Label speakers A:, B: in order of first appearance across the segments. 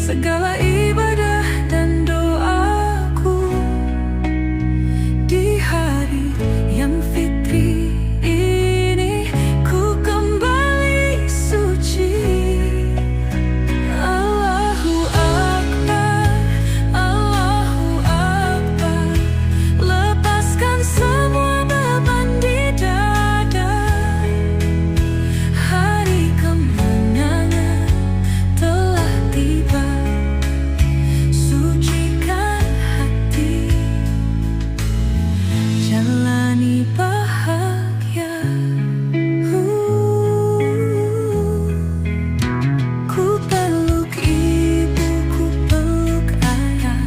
A: segala ibadah dan doaku di hari yang fitri ini. Ku kembali suci. Allahu Akbar, Allahu Akbar. Lepaskan semua beban di dada. Hari kemenangan telah tiba. Sucikan hati, jalani bahagia. Ku peluk ibu, ku peluk ayah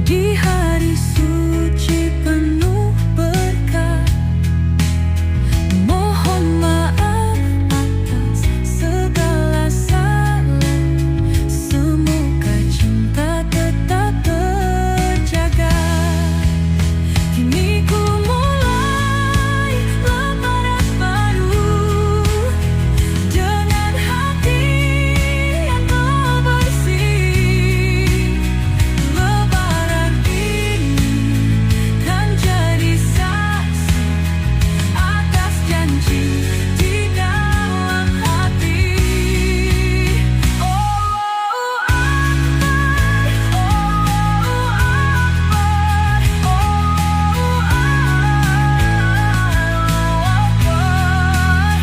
A: di hari suci penuh berkah. Mohon maaf atas segala salah. Semoga cinta tetap terjaga. Kini ku mulai lembaran baru dengan hati yang telah bersih. Lebaran ini kan jadi saksi atas janji di dalam hati. Allahu Akbar, Allahu Akbar, Allahu Akbar.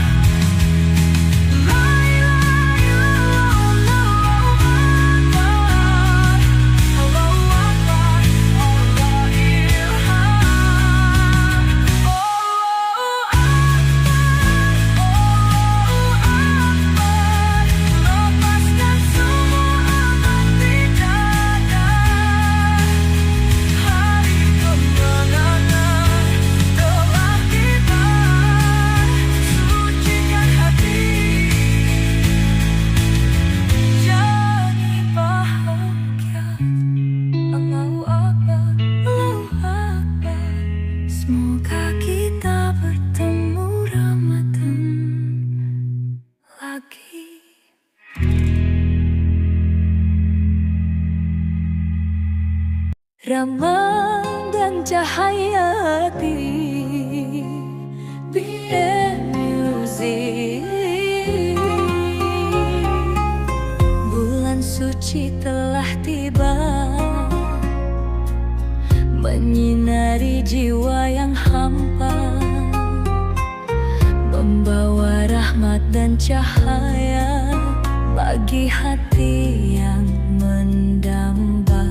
A: La ilaha illallah, Allahu Akbar, Allah ilham. Allahu Akbar, lepaskan semua beban di dada. Hari kemenangan telah tiba. Sucikan hati, jalani bahagia. Allahu Akbar, Allahu Akbar. Semoga kita bertemu Ramadan lagi. Ramadan cahaya hati, BM Music. Bulan suci telah tiba, menyinari jiwa yang hampa, membawa rahmat dan cahaya bagi hati yang mendamba.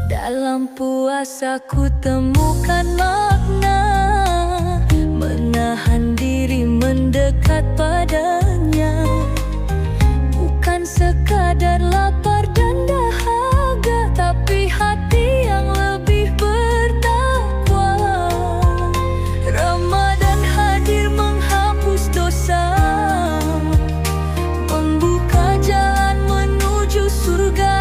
A: Dalam puasa ku temukan makna, menahan diri mendekat padanya. Bukan sekadar lapar dan dahaga, tapi hati yang lebih bertakwa. Ramadan hadir menghapus dosa, membuka jalan menuju surga.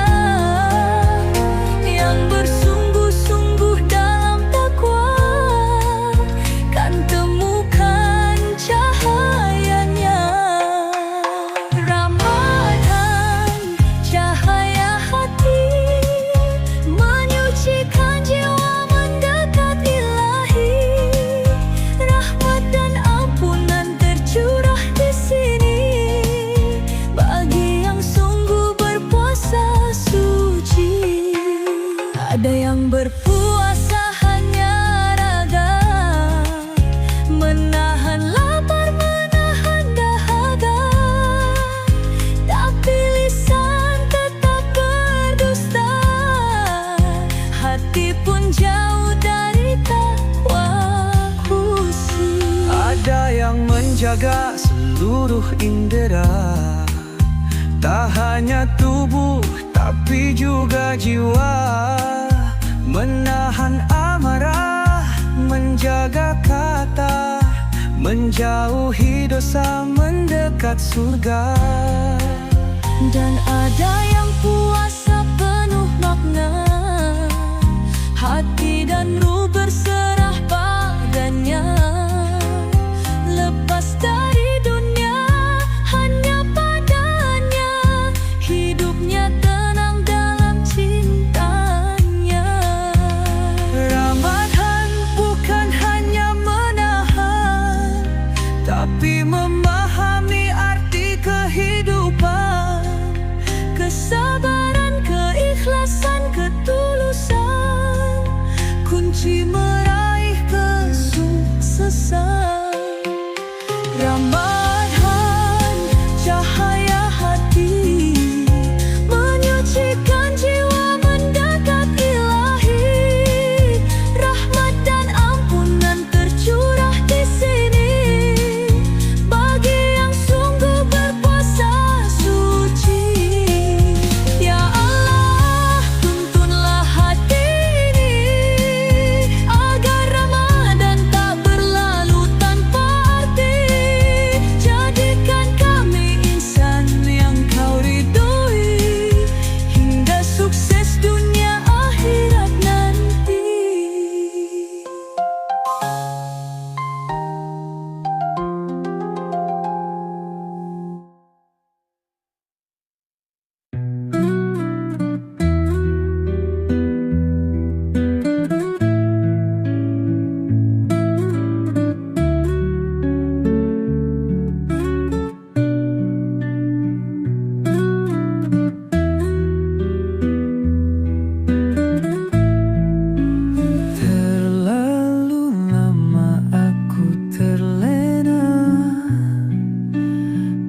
A: Yang bersungguh-sungguh dalam takwa kan temukan cahayanya. Ramadan cahaya hati, menyucikan jiwa mendekat ilahi. Rahmat dan ampunan tercurah di sini bagi yang sungguh berpuasa suci. Ada yang berpuasa hanya raga, menahan lapar, menahan dahaga, tapi lisan tetap berdusta. Hati pun jauh dari takwa khusyuk.
B: Ada yang menjaga seluruh indera, tak hanya tubuh tapi juga jiwa. Menahan amarah, menjaga kata, menjauhi dosa, mendekat surga.
A: Dan ada yang puasa penuh makna, hati dan ruh berserah padanya. Lepas dari dunia hanya pada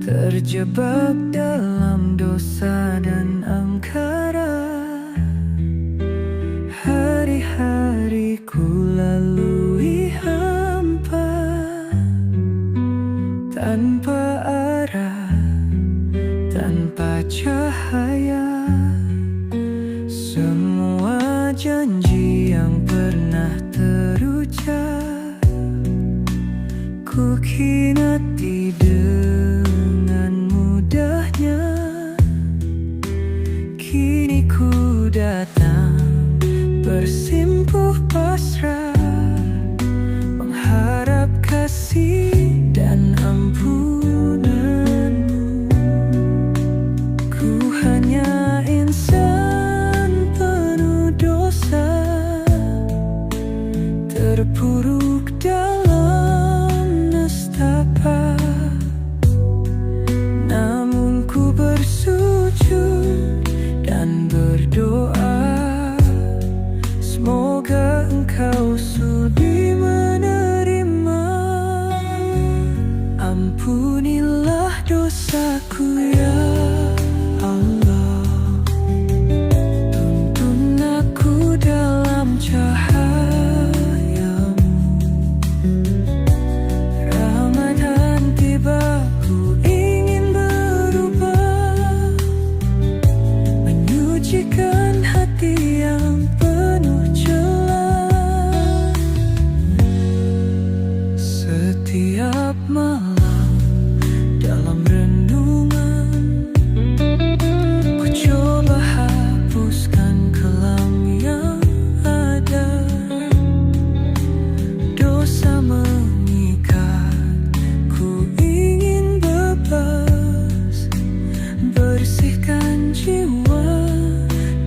B: terjebak dalam dosa dan angkara. Hari-hari ku lalui hampa, tanpa arah, tanpa cahaya. Semua janji yang pernah terucap ku khinati dengan mudahnya. Kini ku datang bersimpuh pasrah, mengharap kasih dan ampunanmu. Ku hanya insan penuh dosa, terpuruk dalam nestapa. Namun ku bersujud dan berdoa, semoga Engkau sudi menerima. Ampunilah dosaku ya Allah, tuntun aku dalam cahayamu. Ramadan tiba, ku ingin berubah, menyucikan hati yang penuh celah. Setiap malam dalam renungan, ku coba hapuskan kelam yang ada. Dosa mengikat, ku ingin bebas, bersihkan jiwa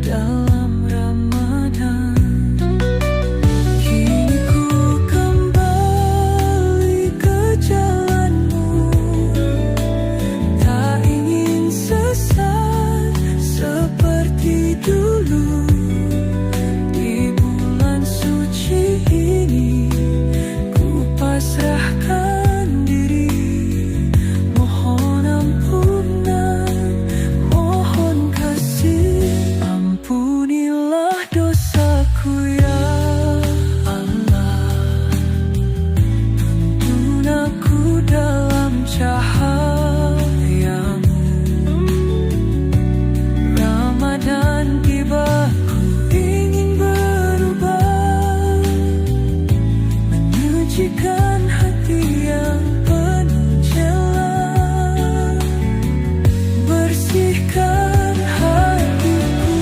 B: dalam Ramadan. Kini ku kembali ke jalanmu, tak ingin sesat seperti dulu. Di bulan suci ini ku pasrahkan diri, mohon ampunan, mohon kasih. Ampunilah dosaku ya Allah, tuntun aku dalam cahayamu. Ramadan tiba, ku ingin berubah, menyucikan hati yang penuh celah. Bersihkan hatiku,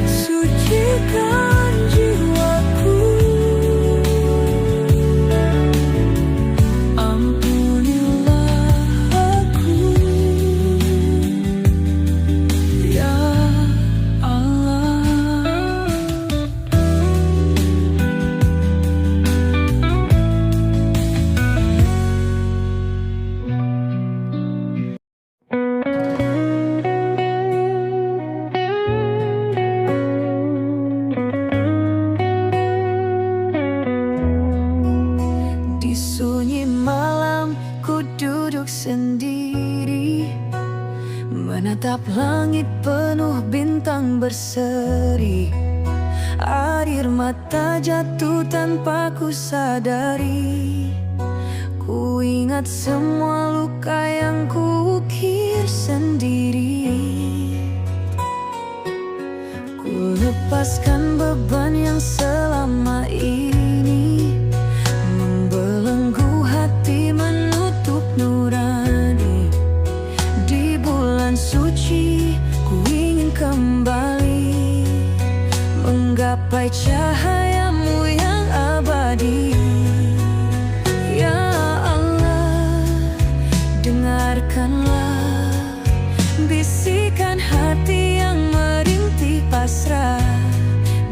B: sucikan jiwaku. Ampunilah aku ya Allah. Di sunyi malam ku duduk sendiri, menatap langit penuh bintang berseri. Air mata jatuh tanpa ku sadari, ku ingat semua luka yang ku ukir sendiri. Ku lepaskan beban yang selama ini membelenggu hati, menutup nurani. Di bulan suci ku ingin kembali menggapai cahayamu yang abadi. Ya Allah, dengarkanlah bisikan hati yang merintih pasrah.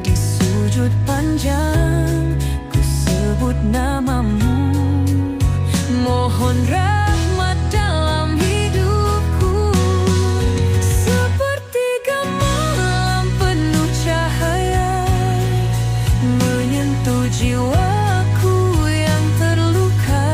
B: Di sujud panjang ku sebut namamu, mohon rahmat dalam hidupku. Sepertiga malam penuh cahaya menyentuh jiwaku yang terluka.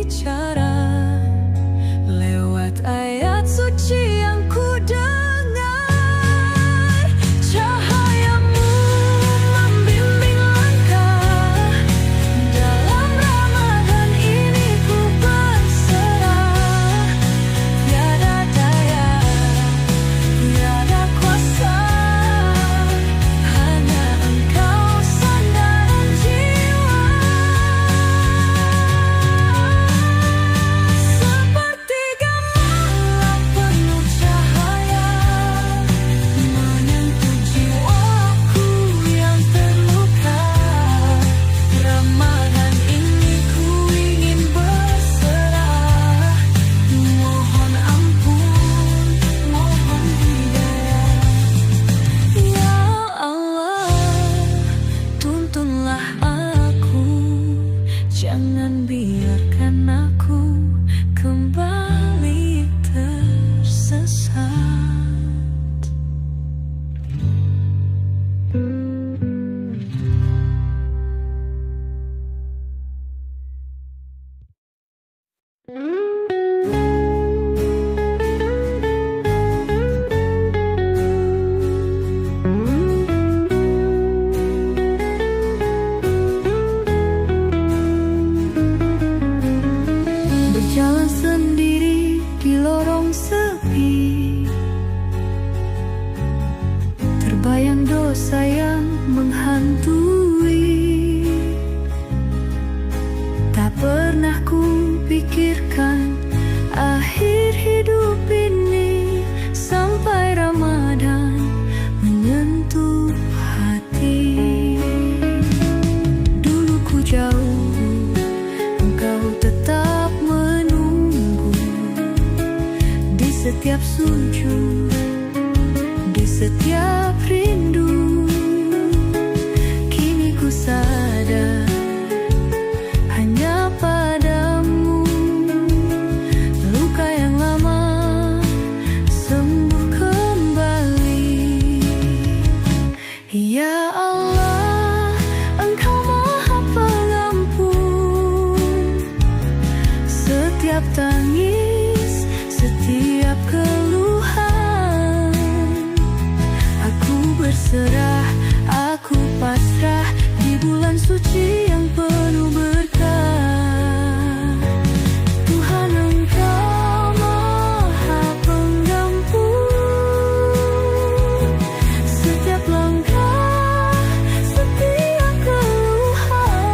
B: bicara lewat ayat suci yang ku dengar. Cahayamu membimbing langkah, dalam Ramadan ini ku berserah. Tiada daya, tiada kuasa, hanya Engkau sandaran jiwa. Sepertiga malam penuh cahaya menyentuh jiwaku yang terluka. Ramadan ini ku ingin berserah, mohon ampun, mohon hidayah. Ya Allah, tuntunlah aku, jangan biarkan aku kembali tersesat. Berjalan sendiri di lorong sepi, terbayang dosa yang menghantui. Tak pernah ku pikirkan akhir hidup ini, sampai Ramadan menyentuh hati. Dulu ku jauh, Engkau tetap menunggu di setiap sujud, di setiap rindu. Kini ku sadar hanya padamu luka yang lama sembuh kembali. Ya Allah, Engkau Maha Pengampun, setiap tangis, setiap keluhan. Aku berserah, aku pasrah di bulan suci yang penuh berkah. Tuhan Engkau Maha Pengampun, setiap langkah, setiap keluhan.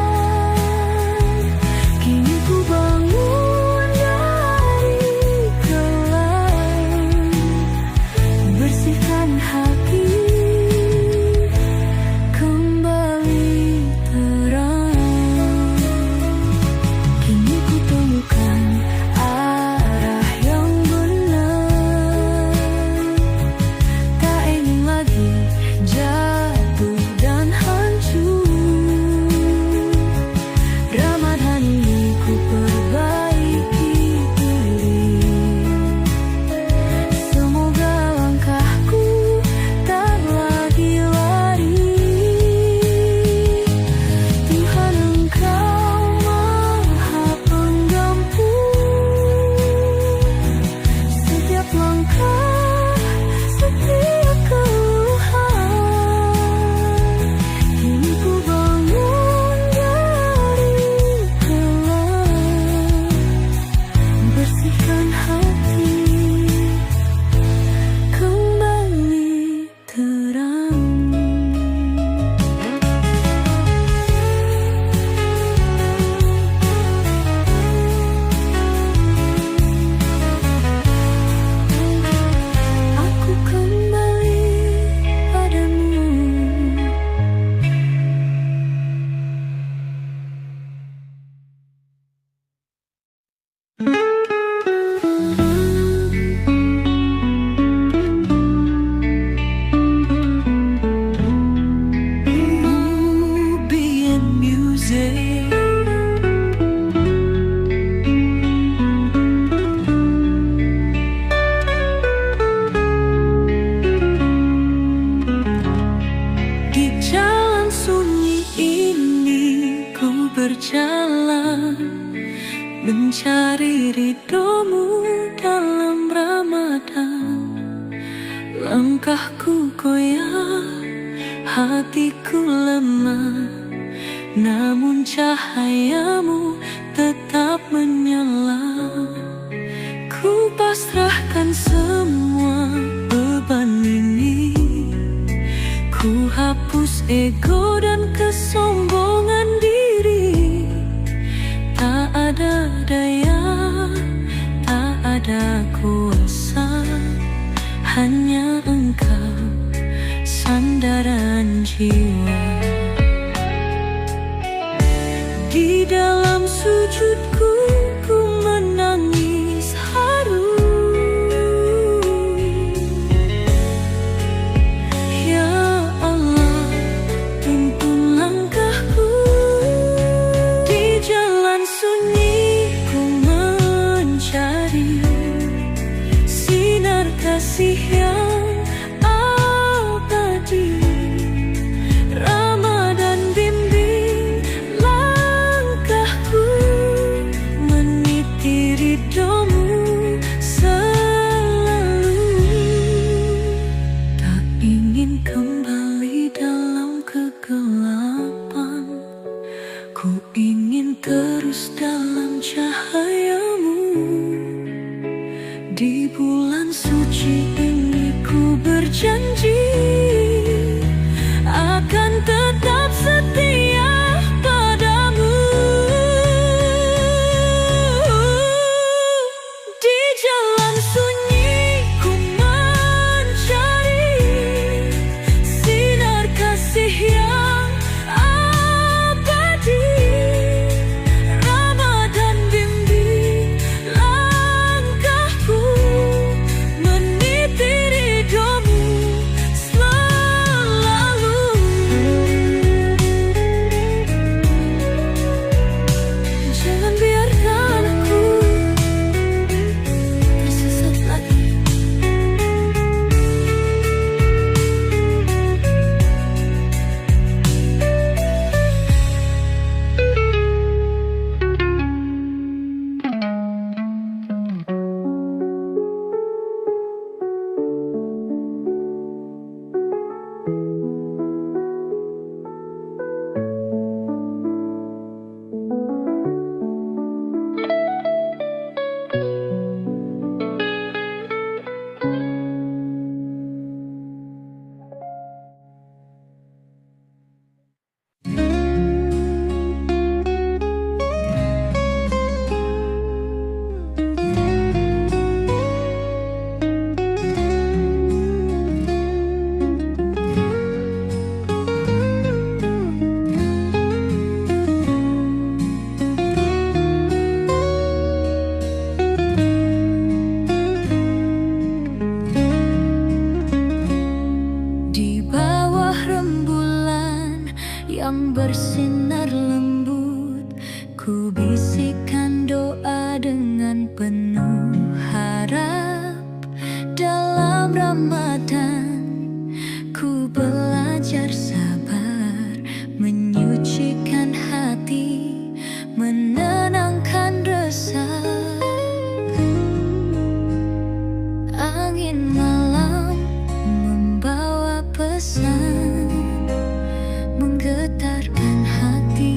B: Kini ku bangun dari kelam, bersihkan hati, kembali terang. mencari ridhomu dalam Ramadan. Langkahku goyah, hatiku lemah, namun cahayamu tetap menyala. Ku pasrahkan semua beban ini, ku hapus ego dan kesombongan diri. Tak ada daya, tak ada kuasa, hanya Engkau sandaran jiwa. Di dalam sujudku ku menangis haru. Ya Allah, tuntun langkahku. Di jalan sunyi ku mencari sinar kasih yang abadi. Ramadan bimbing langkahku, meniti ridhomu selalu. Tak ingin kembali dalam kegelapan, ku ingin terus dalam cahayamu. Di bulan suci ini ku berjanji akan tetap setia padamu. Di jalan sunyi ku mencari sinar kasih yang abadi. Ramadan bimbing langkahku, meniti ridhomu selalu. Jangan biarkan aku tersesat lagi. Di bawah rembulan yang bersinar lembut, ku bisikan doa dengan penuh harap. Dalam Ramadan ku belajar sabar, menyucikan hati, menenangkan resah. Angin malam membawa pesan, menggetarkan hati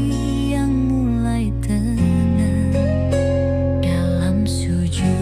B: yang mulai tenang. Dalam sujud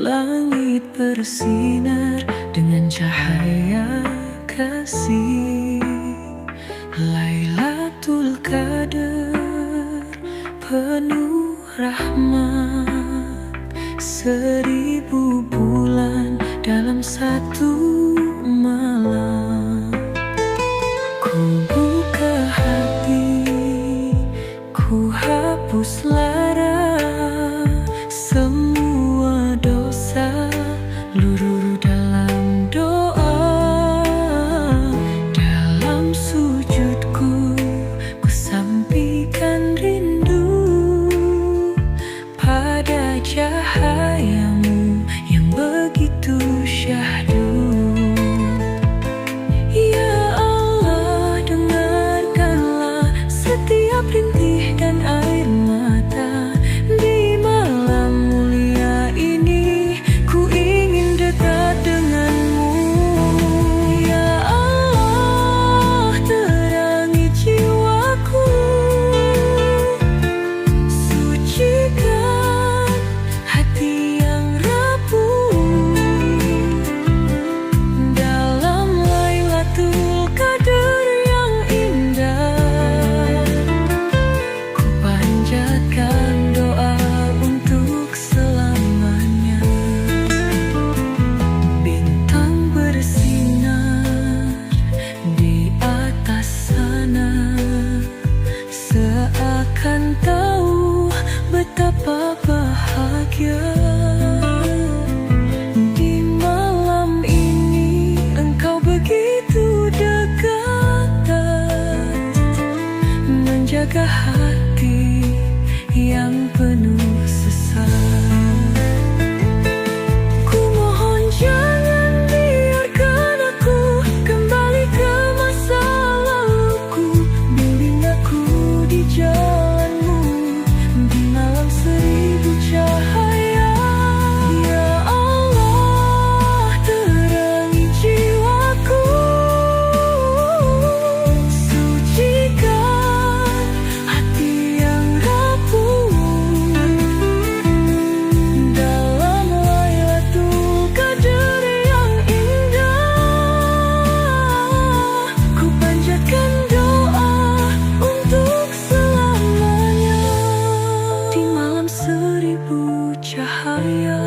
B: Langit bersinar dengan cahaya kasih. Lailatul Qadar penuh rahmat. 1000 bulan dalam satu malam. Ku buka hati, ku hapus lara, semua dosa luruh dalam doa. Dalam sujudku ku sampaikan rindu pada cahayamu yang begitu syahdu. Ya Allah, dengarkanlah setiap rintih dan air mata. Di malam mulia ini ku ingin dekat denganmu. Ya Allah, terangi jiwaku, sucikan hati yang rapuh. Dalam Lailatul Qadar yang indah, ku panjatkan doa untuk selamanya. Bintang bersinar di atas sana, seakan tahu betapa bahagia. Di malam ini engkau begitu dekat, menjaga hati yang penuh sesat. Ku mohon jangan biarkan aku kembali ke masa laluku. Bimbing aku di jalanmu di malam 1000 cahaya. Ya Allah, terangi jiwaku, sucikan hati yang rapuh. Dalam Lailatul Qadar yang indah, ku panjatkan doa untuk selamanya. Di malam 1000 cahaya,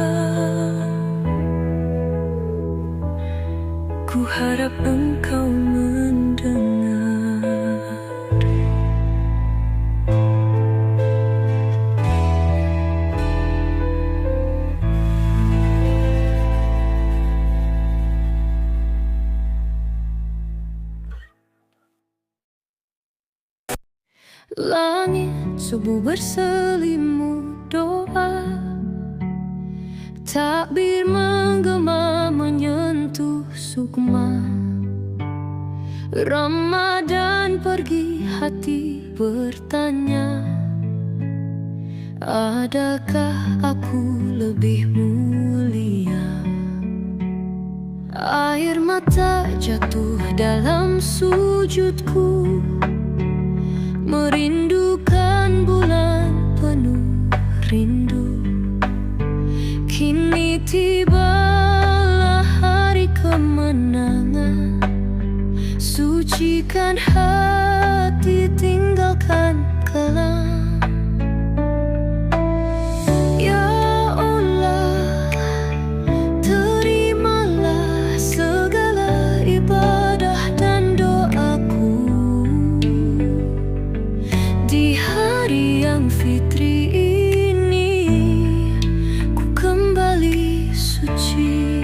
B: ku harap engkau mendengar. Langit subuh berselimut doa, takbir menggema menyentuh sukma. Ramadan pergi, hati bertanya, adakah aku lebih mulia? Air mata jatuh dalam sujudku, merindukan bulan penuh rindu. Kini tibalah hari kemenangan, sucikan hati, tinggalkan kelam. Ya Allah, terimalah segala ibadah dan doaku. Di hari yang fitri ini, ku kembali suci.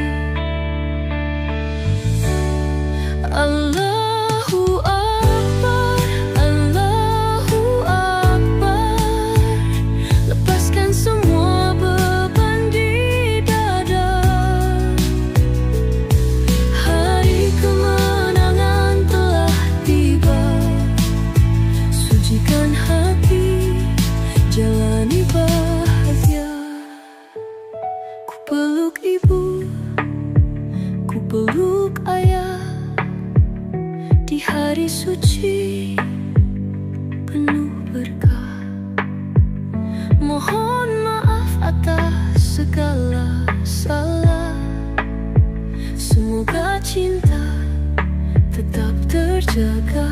B: Allahu Akbar, Allahu Akbar. Lepaskan semua beban di dada. Hari kemenangan telah tiba, sucikan hati, jalani bahagia. Ku peluk ibu, ku peluk ayah. Di hari suci penuh berkah, mohon maaf atas segala salah. Semoga cinta tetap terjaga.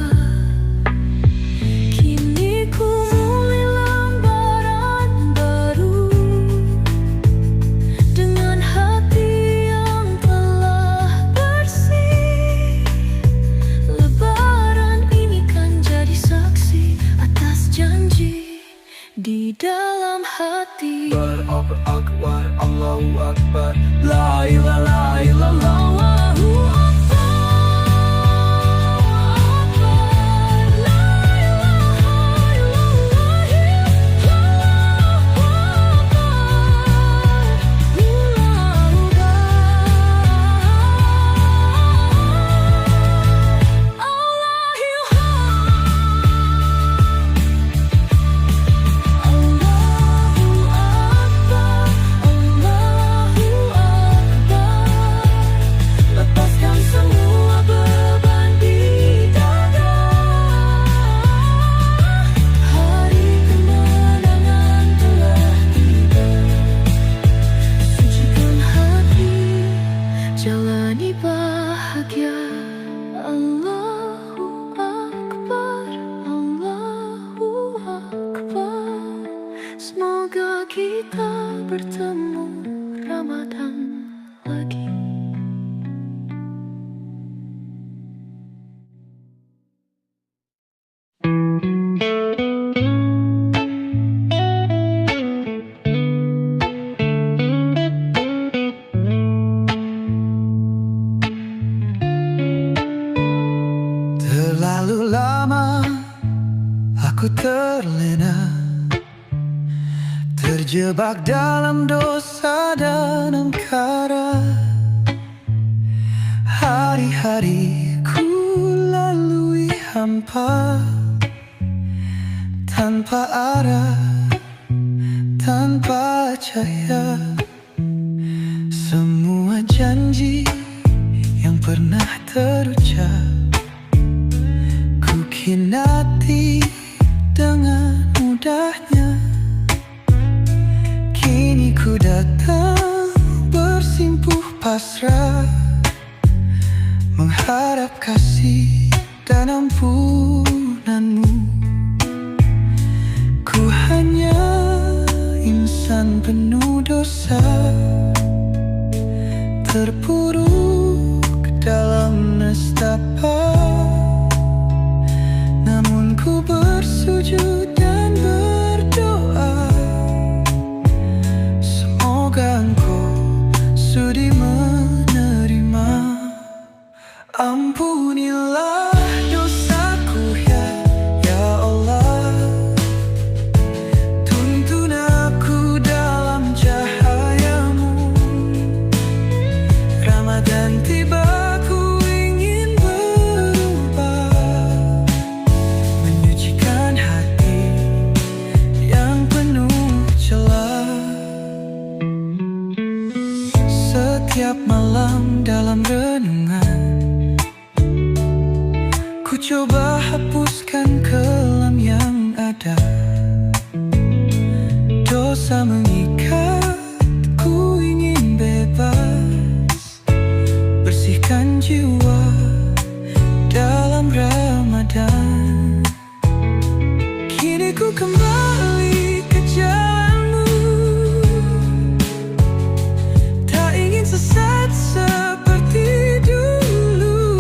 B: Kini ku mulai lembaran baru dengan hati yang telah bersih. Lebaran ini kan jadi saksi atas janji di dalam hati.
C: Akbar, Allahu Akbar, la ilaha illallah.
B: Jalani bahagia. Allahu Akbar, Allahu Akbar. Semoga kita bertemu Ramadan lagi.
C: Terlalu lama aku terlena, terjebak dalam dosa dan angkara. Hari-hari ku lalui hampa, tanpa arah, tanpa cahaya. Semua janji yang pernah terucap kukhianati dengan mudahnya. Kini ku datang bersimpuh pasrah, mengharap kasih dan ampunanmu. Ku hanya insan penuh dosa, terpuruk dalam nestapa. Namun ku bersujud dan berdoa, semoga engkau sudi menerima. Ampunilah dosaku ya Allah. Tuntun aku dalam cahayamu. Ramadan tiba, ku ingin berubah, menyucikan hati yang penuh celah. Setiap malam dalam renungan, ku coba hapuskan kelam yang ada. Dosa mengikat, ku ingin bebas, bersihkan jiwa dalam Ramadan. Kini ku kembali ke jalanmu, tak ingin sesat seperti dulu.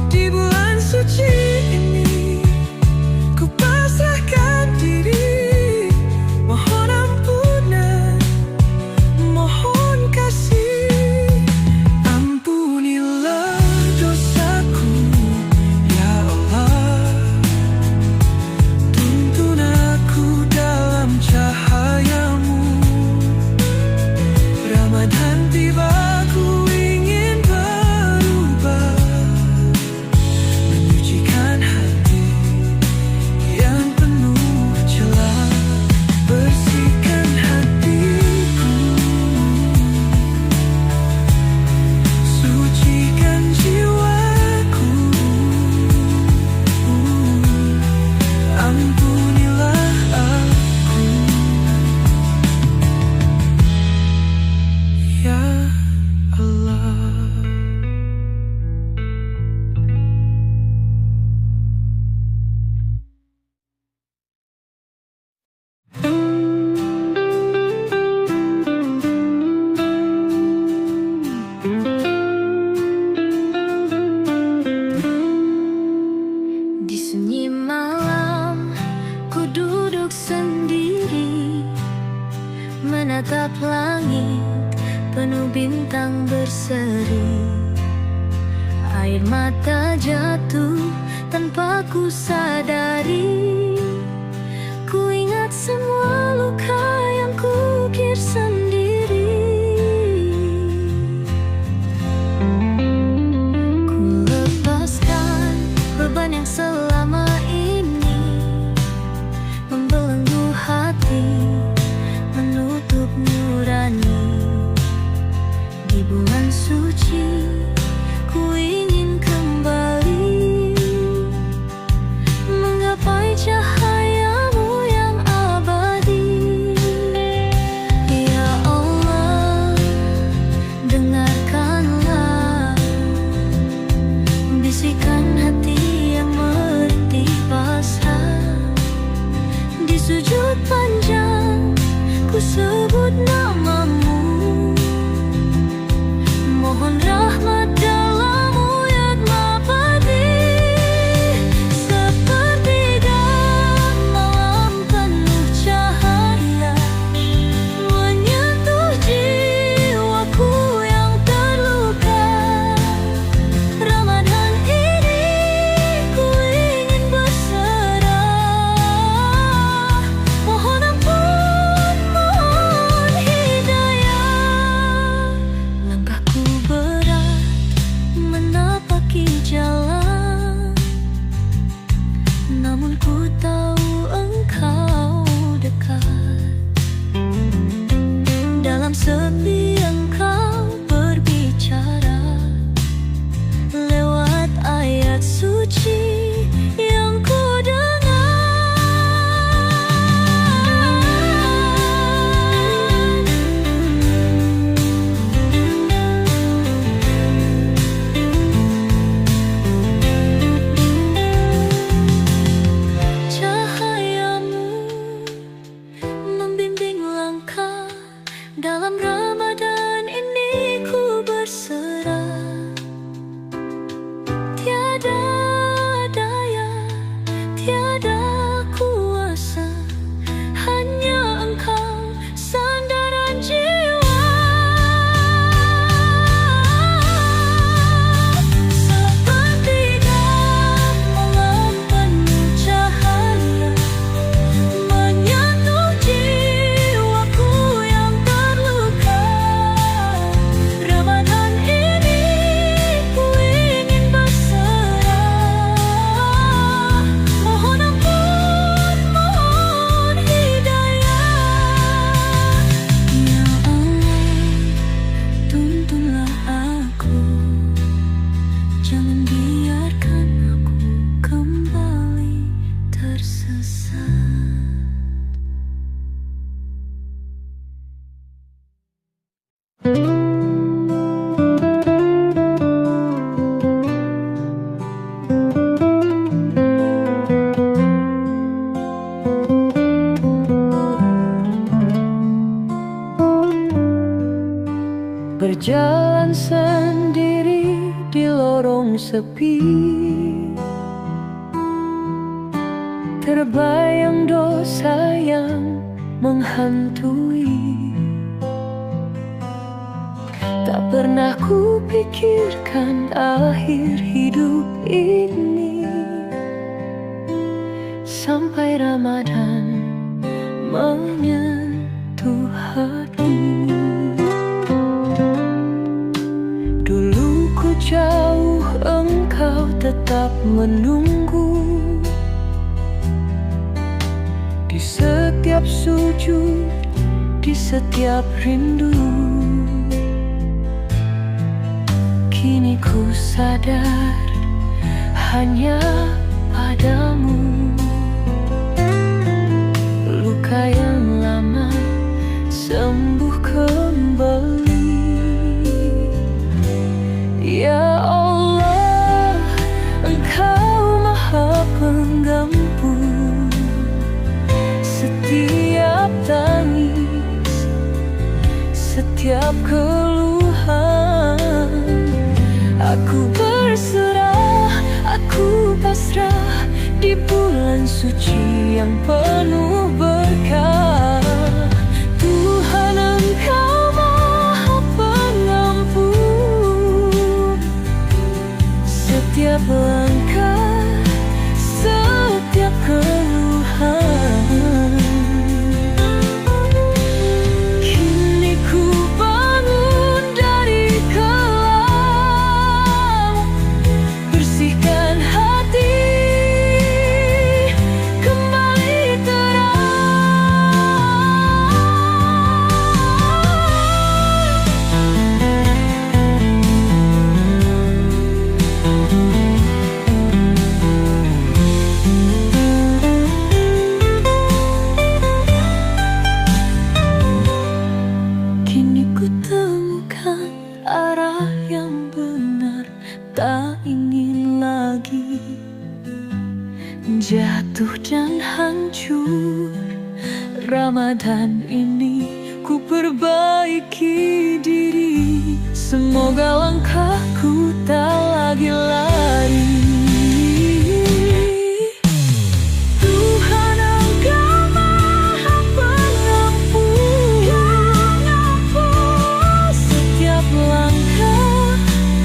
C: Di bulan suci ini ku pasrahkan diri, mohon ampunan, mohon kasih. Ampunilah
B: Menatap langit penuh bintang berseri, air mata jatuh tanpa ku sadari. Ku ingat semua luka yang ku ukir sendiri. Ku lepaskan beban yang selama ini membelenggu hati, menutup nurani. Di bulan suci ku ingin kembali menggapai cahayamu yang abadi. Ya Allah, dengarkanlah bisikan hati yang merintih pasrah. Di sujud panjang ku sebut namamu, mohon rahmat dalam uyatmu abadi. Sepertiga malam penuh cahaya menyentuh jiwaku yang terluka. Ramadan ini ku ingin berserah, mohon ampun, mohon hidayah. Langkahku berat menapaki jalan, namun ku tahu engkau dekat. Dalam sepi engkau berbicara lewat ayat suci yang ku cahayamu membimbing langkah. Dalam Ramadan ini ku berserah. Tiada daya, tiada kuasa, hanya engkau sandaran jiwa. Sepertiga malam penuh cahaya menyentuh jiwaku yang terluka. Ramadan ini ku ingin berserah, mohon ampun, mohon hidayah. Ya Allah, tuntunlah aku, jangan biarkan aku kembali tersesat.
C: Berjalan sendiri di lorong sepi, terbayang dosa yang menghantui. Tak pernah ku pikirkan akhir hidup ini, sampai Ramadan menyentuh hati. Dulu ku jauh, engkau tetap menunggu. Di setiap sujud, di setiap rindu. Kini ku sadar hanya padamu luka yang lama sembuh kembali. Ya Allah, Engkau Maha Penggampu setiap tangis, setiap keluhan. Aku berserah, aku pasrah di bulan suci yang penuh berkah. Tuhan Ramadan ini ku perbaiki diri, semoga langkahku tak lagi lari. Tuhan Engkau Maha Pengampun, setiap langkah,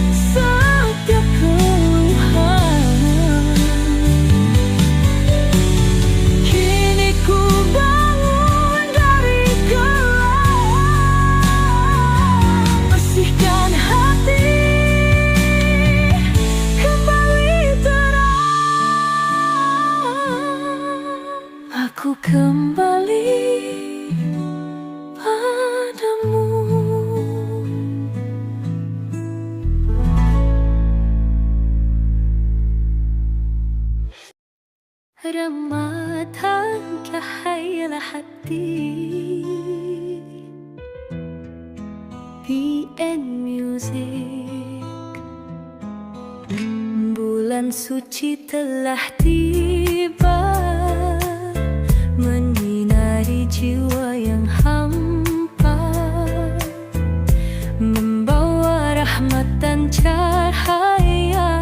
C: setiap keluhan. Kini ku bangun dari gelap, bersihkan hati, kembali terang. Aku kembali padamu. Ramadan cahaya hati, PN Music. Bulan suci telah tiba, menyinari jiwa yang hampa, membawa rahmat dan cahaya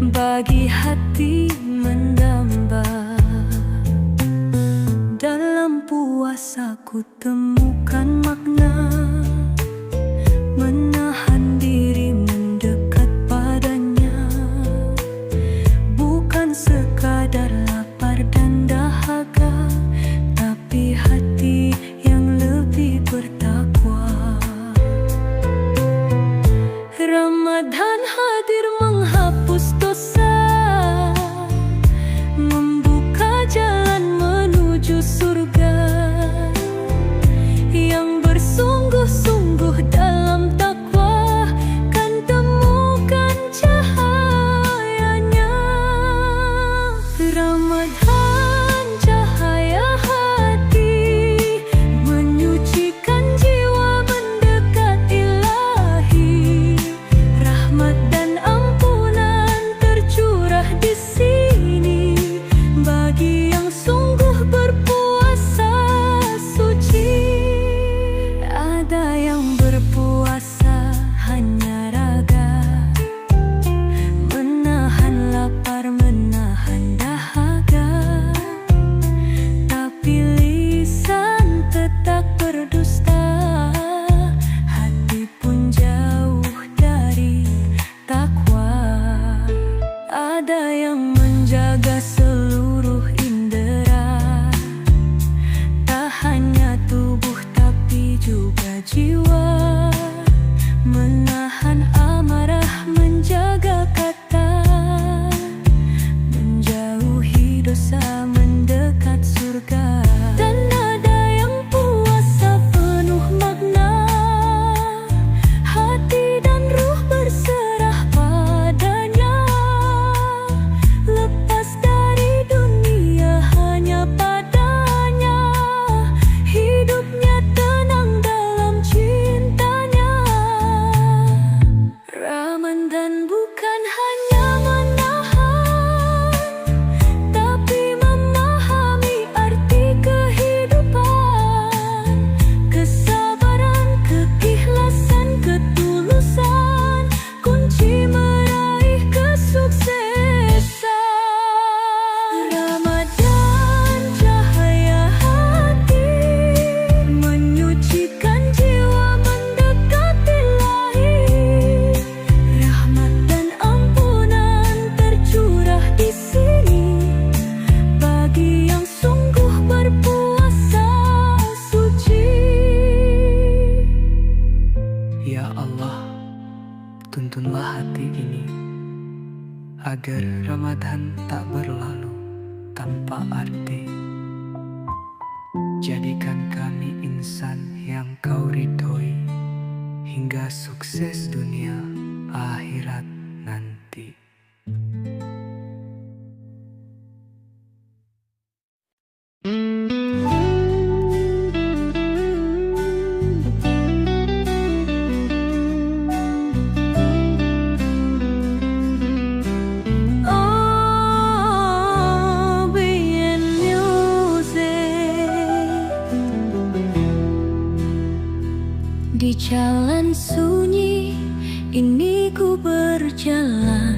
C: bagi hati mendamba. Dalam puasa ku temukan makna, menahan diri mendekat padanya, bukan sekadar lapar dan dahaga, tapi hati yang lebih bertakwa. Ramadan hadir menghapus dosa, membuka jalan menuju surga. Yang bersungguh-sungguh dalam takwa kan temukan cahayanya. Ramadan cahaya hati, menyucikan jiwa mendekat ilahi. Rahmat dan ampunan tercurah di sini bagi yang sungguh berpuasa suci. Ada yang berpuasa hanya raga, menahan lapar, menahan dahaga, tapi lisan tetap berdusta, hati pun jauh dari takwa. Ada yang menjaga seluruh indera, tak hanya tubuh tapi juga jiwa, menahan amarah, menjaga kata, menjauhi dosa, mendekat surga. Dan ada yang puasa penuh makna, hati dan ruh berserah padanya, lepas dari dunia hanya padanya, hidupnya tenang dalam cintanya. Ramadan bukan hanya menahan, tapi memahami arti kehidupan, kesabaran, keikhlasan, ketulusan, kunci meraih kesuksesan. Ramadan cahaya hati, menyucikan jiwa mendekat ilahi. Rahmat dan ampunan tercurah di sini bagi yang sungguh berpuasa suci.
D: Ya Allah, tuntunlah hati ini, agar Ramadan tak berlalu tanpa arti. Jadikan kami insan yang Kau ridhoi, hingga sukses dunia akhirat nanti.
C: Oh, PN Music.
B: jalan sunyi ini ku berjalan,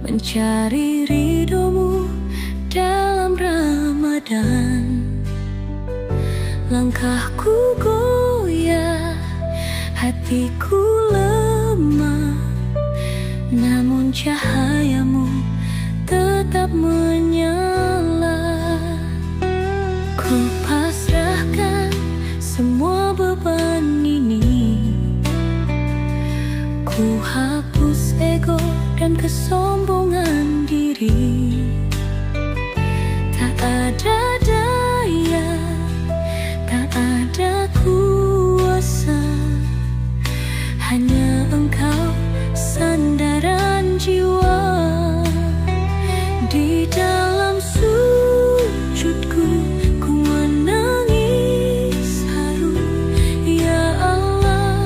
B: mencari ridhomu dalam Ramadan. Langkahku goyah, hatiku lemah, namun cahayamu tetap menyala. Ku pasrahkan semua beban ini, ku hapus ego dan kesombongan diri. Tak ada daya, tak ada kuasa, hanya Engkau sandaran jiwa. Di dalam sujudku ku menangis haru, ya Allah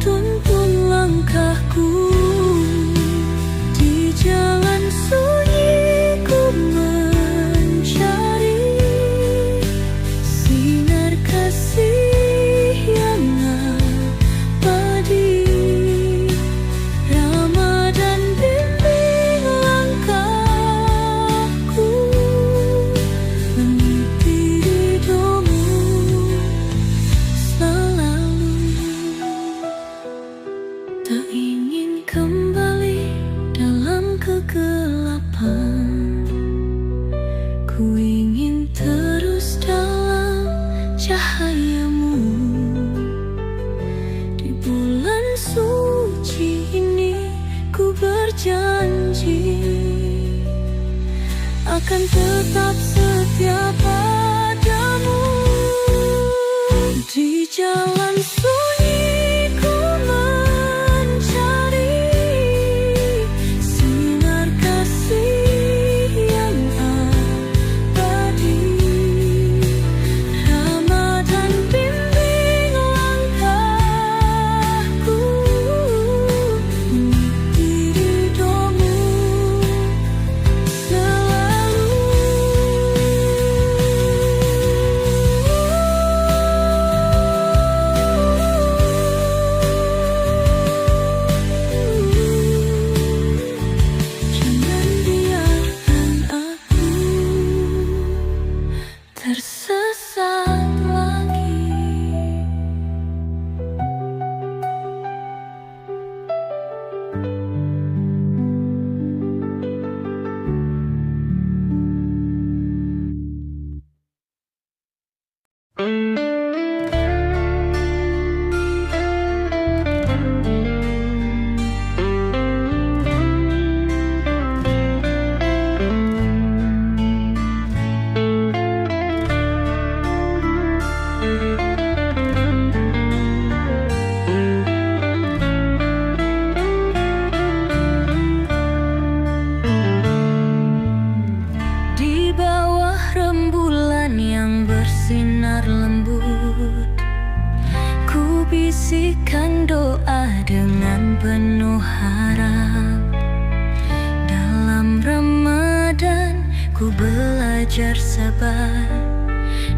B: tuntun langkahku. Di jalan sunyi ku mencari sinar kasih yang abadi. Ramadan bimbing langkahku, meniti ridhomu selalu. Tak ingin kembali dalam kegelapan, ku ingin terus dalam cahayamu. Di bulan suci ini ku berjanji akan tetap setia padamu. Di jalan sunyi ku mencari sinar kasih yang abadi. Ramadan bimbing langkahku, meniti ridhomu selalu. Jangan biarkan aku tersesat lagi. Di bawah rembulan yang bersinar lembut, ku bisikkan doa dengan penuh harap. Dalam Ramadan ku belajar sabar,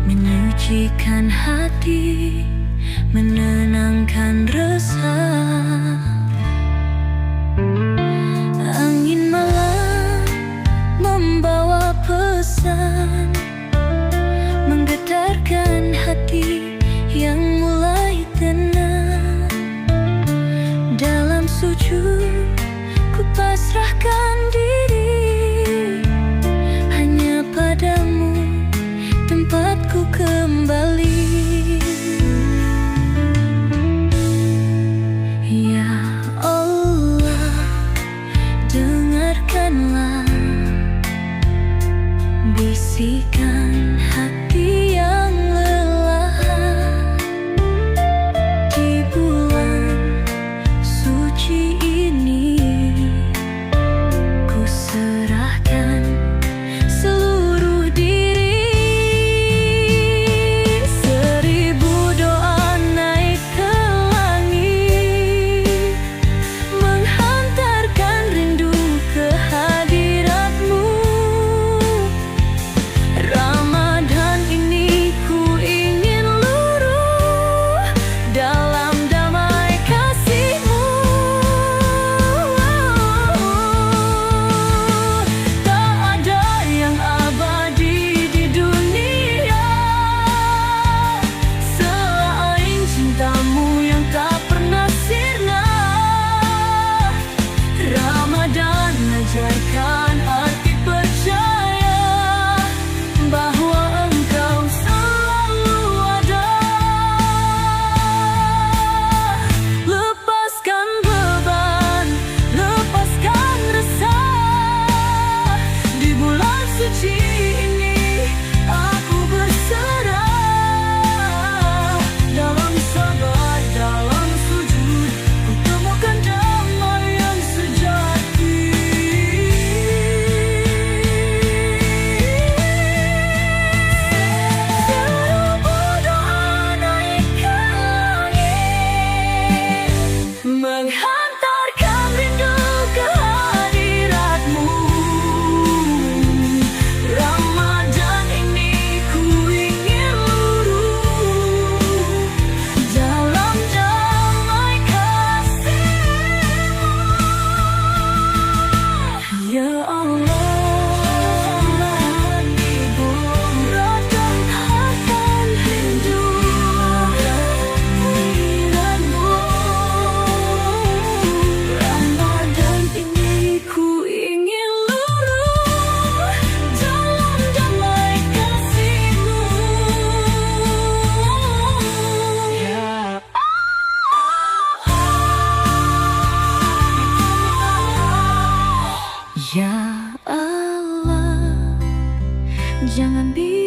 B: menyucikan hati, menenangkan resah. Angin malam membawa pesan, menggetarkan hati yang mulai tenang. Dalam sujud ku pasrahkan diri, hanya padamu tempatku kembali. Ya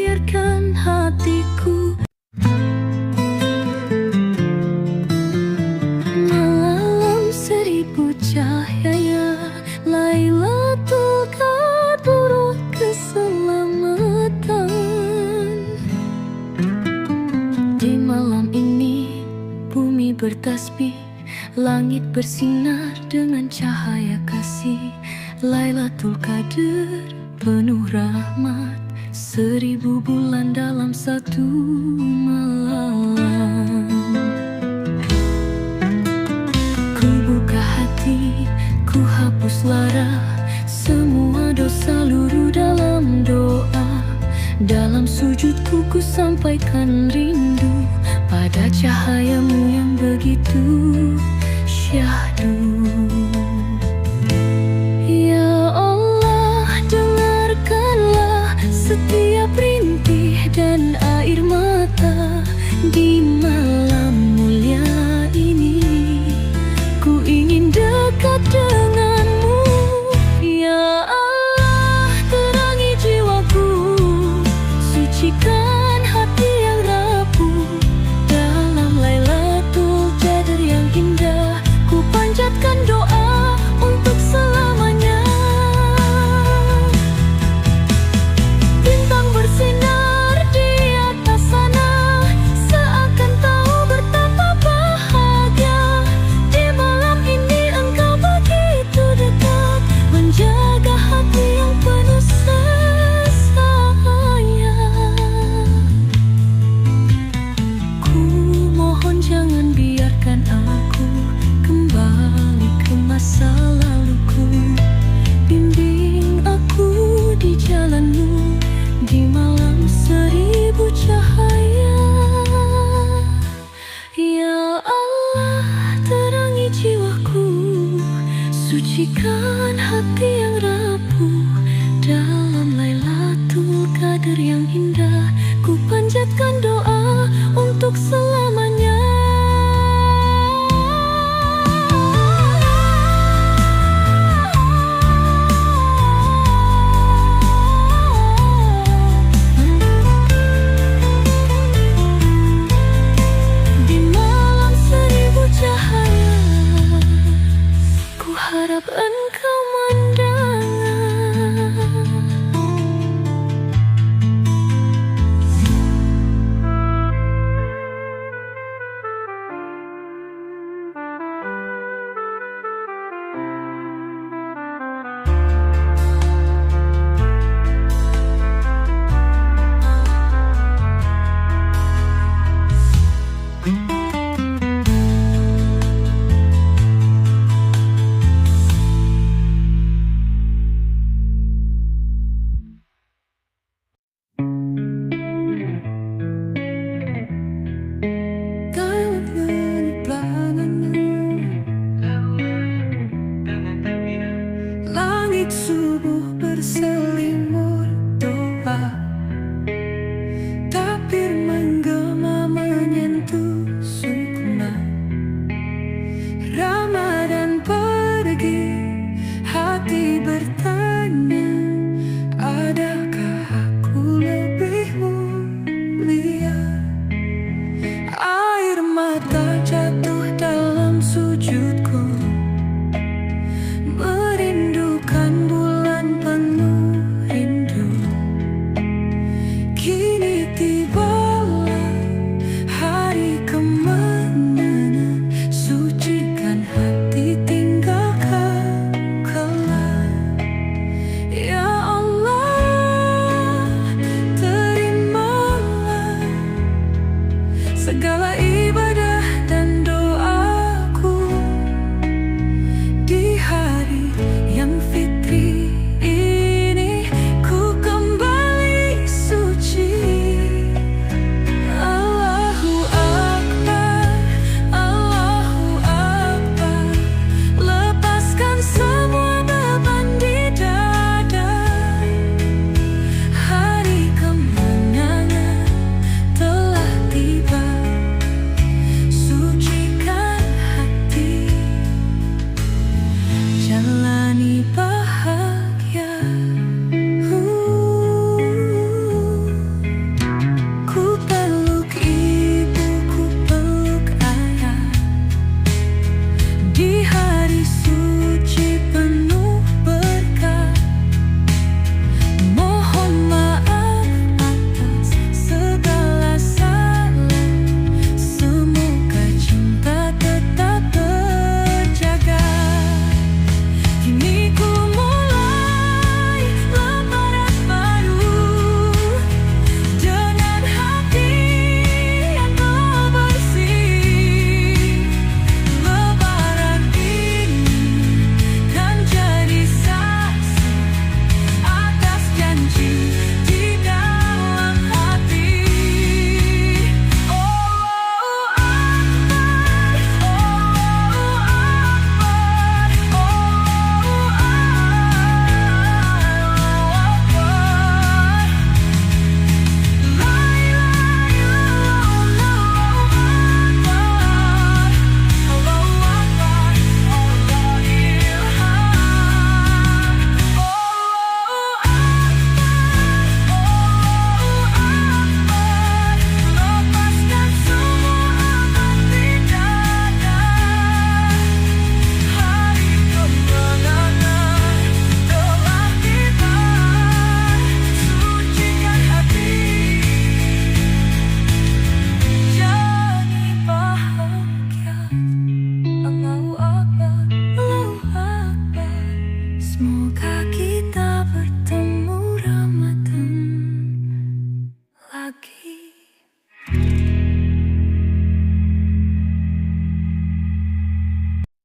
B: biarkan hatiku malam seribu cahaya, Lailatul Qadar keselamatan. Di malam ini bumi bertasbih, langit bersinar dengan cahaya kasih. Lailatul Qadar penuh rahmat, 1000 bulan dalam satu malam. Ku buka hati, ku hapus lara, semua dosa luruh dalam doa. Dalam sujudku ku sampaikan rindu pada cahayamu yang begitu syahdu. Ya Allah, dengarkanlah setiap rintih dan air mata di malam mulia ini. Ku ingin dekat denganmu, ya Allah, terangi jiwaku, sucikan hati yang rapuh. Dalam Lailatul Qadar yang indah, ku panjatkan doa untuk selamanya. Bintang bersinar di atas sana, seakan tahu betapa bahagia. Di malam ini engkau begitu dekat, menjaga hati yang penuh sayang. Ku mohon jangan biarkan aku kembali ke masa laluku. Bimbing aku di jalanmu di malam 1000 cahaya. Ya Allah, terangi jiwaku, sucikan hati yang rapuh. Dalam Lailatul Qadar yang indah, ku panjatkan doa untuk selamanya. Di malam 1000 cahaya, ku harap engkau mendengar.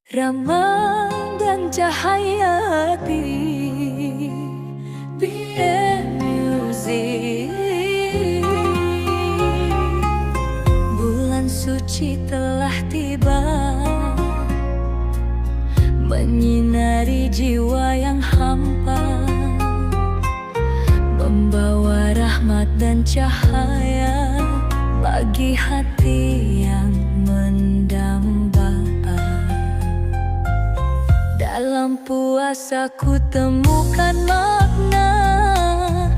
B: Ramadan cahaya hati, BM Music. Bulan suci telah tiba, menyinari jiwa yang hampa, membawa rahmat dan cahaya bagi hati yang mendamba. Dalam puasa ku temukan makna,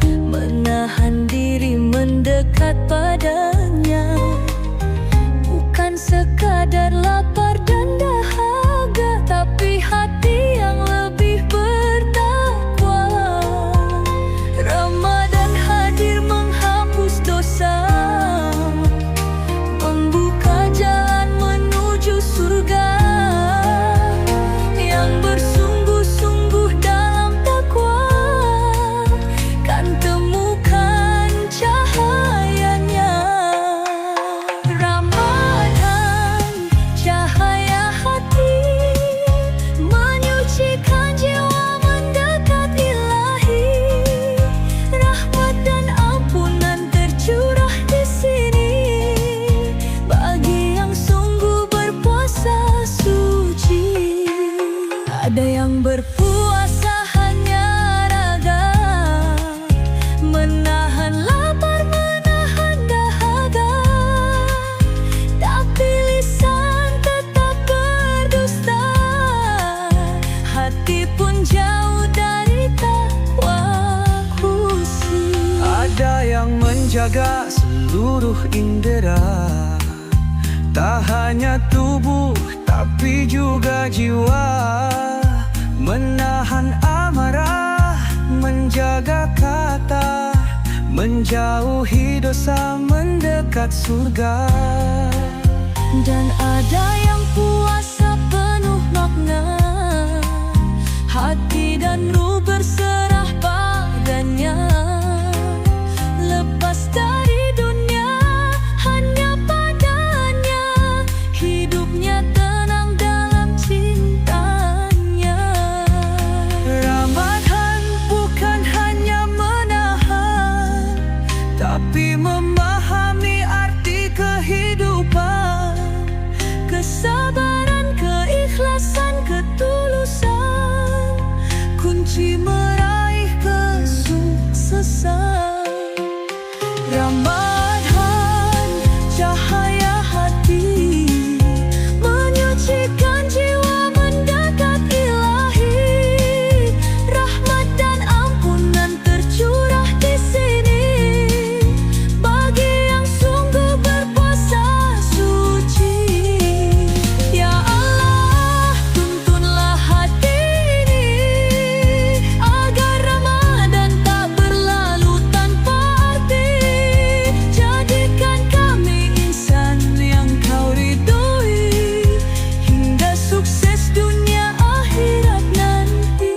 B: menahan diri mendekat padanya, bukan sekadar lapar dan dahaga, tapi hati yang lebih bertakwa. Ramadan hadir menghapus dosa, membuka jalan menuju surga. Yang bersungguh-sungguh dalam takwa kan temukan cahayanya. Ramadan cahaya hati, menyucikan jiwa mendekat Ilahi. Rahmat dan ampunan tercurah di sini bagi yang sungguh berpuasa suci. Ada yang berpuasa hanya raga, menahan lapar, menahan dahaga, tapi lisan tetap berdusta, hati pun jauh dari takwa khusyuk.
D: Ada yang menjaga seluruh indera, tak hanya tubuh tapi juga jiwa, menahan amarah, menjaga kata, menjauhi dosa, mendekat surga.
B: Dan ada yang puasa penuh makna, hati dan ruh berserah padanya, lepas dari dunia hanya padanya, hidupnya tenang dalam cintanya.
D: Ramadan bukan hanya menahan, tapi memahami arti kehidupan,
B: Kesabaran, keikhlasan, ketulusan, kunci meraih kesuksesan. Ramadan cahaya hati, menyucikan jiwa mendekat Ilahi. Rahmat dan ampunan tercurah di sini bagi yang sungguh berpuasa suci. Ya Allah, tuntunlah hati ini agar Ramadan tak berlalu tanpa arti. Jadikan kami insan yang Kau ridhoi, hingga sukses dunia akhirat nanti.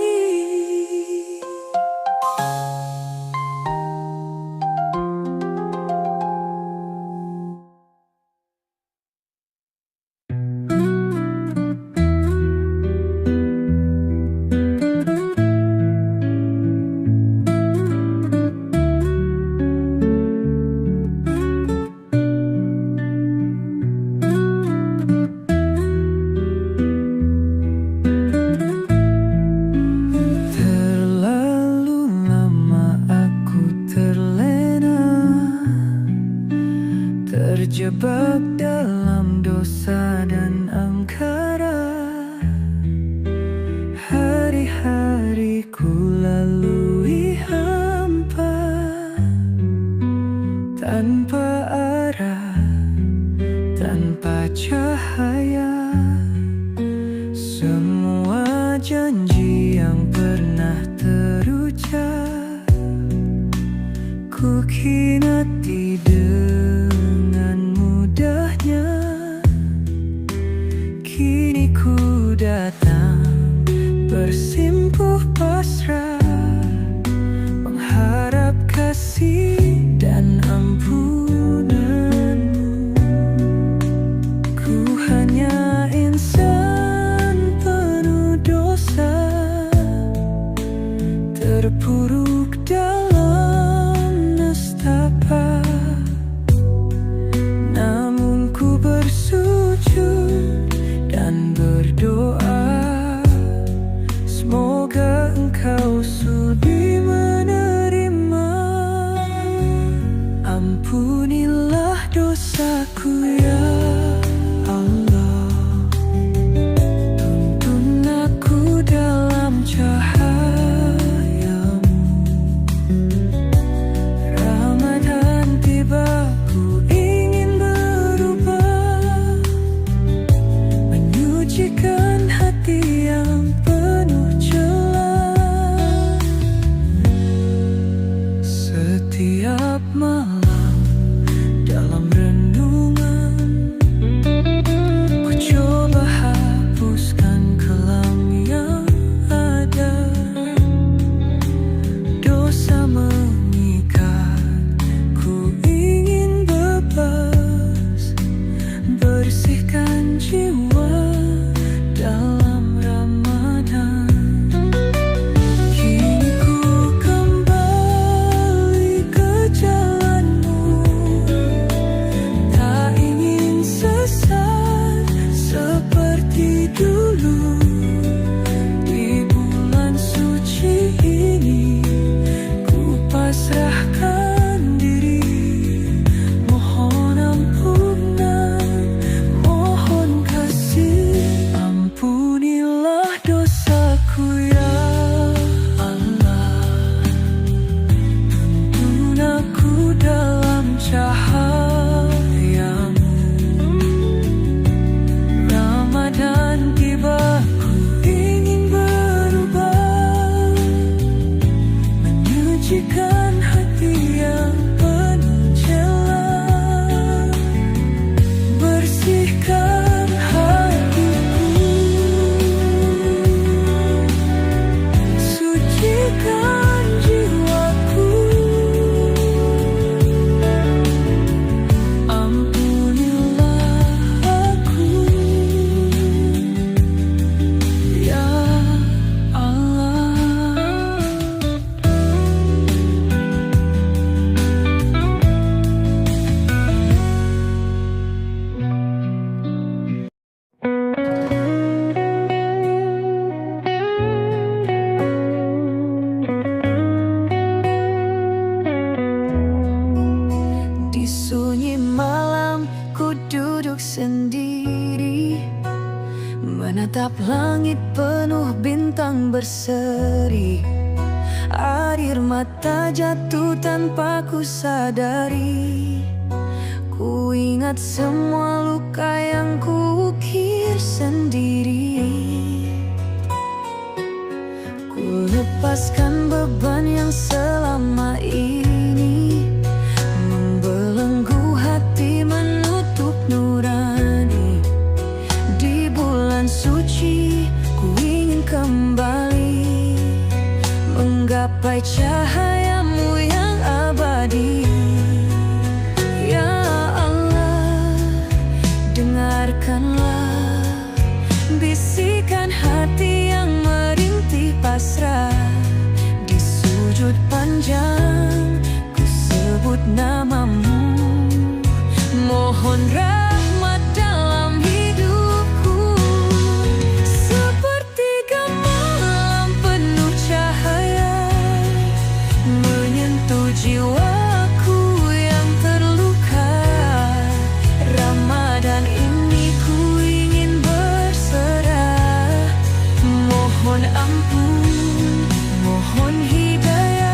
D: Terlalu lama aku terlena, terjebak dalam dosa dan angkara. Hari-hariku lalui hampa, tanpa arah, tanpa cahaya. Semua janji yang pernah terucap ku khinati dengan mudahnya. Kini ku datang bersimpuh pasrah, mengharap kasih dan ampunanmu. Ku hanya insan Ampunilah dosaku ya Allah, tuntun aku dalam cahayamu. Ramadan tiba, ku ingin berubah, menyucikan hati yang penuh celah. Setiap malam dalam renungan, ku coba hapuskan kelam yang ada. Dosa mengikat, ku ingin bebas, bersihkan jiwa dalam Ramadan. Kini ku kembali ke jalanmu, tak ingin sesat seperti dulu. Di bulan suci ini, ku pasrahkan diri, mohon ampunan, mohon kasih. Ampunilah dosaku ya Allah, tuntun aku dalam cahayamu. Ramadan tiba, ku ingin berubah, menyucikan hati yang penuh celah. Bersihkan hatiku, sucikan jiwaku. Ampunilah aku ya Allah. Di sunyi malam, ku duduk sendiri, menatap langit penuh bintang berseri. Air mata jatuh tanpa ku sadari, ku ingat semua luka yang ku ukir sendiri. Ku lepaskan beban yang selama ini membelenggu hati, menutup nurani. Di bulan suci, ku ingin kembali menggapai cahayamu yang abadi. Ya Allah, dengarkanlah bisikan hati yang merintih pasrah. Di sujud panjang, ku sebut namamu, mohon rahmat dalam hidupku. Sepertiga malam penuh cahaya, menyentuh jiwaku yang terluka. Ramadan ini ku ingin berserah, mohon ampun, mohon hidayah.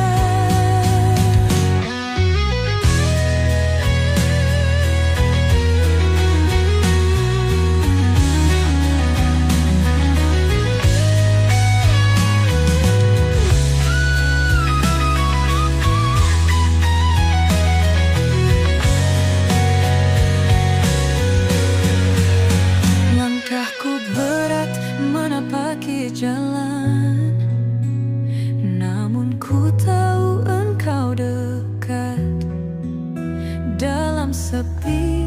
D: Langkahku berat menapaki jalan, namun ku tahu engkau dekat. Dalam sepi,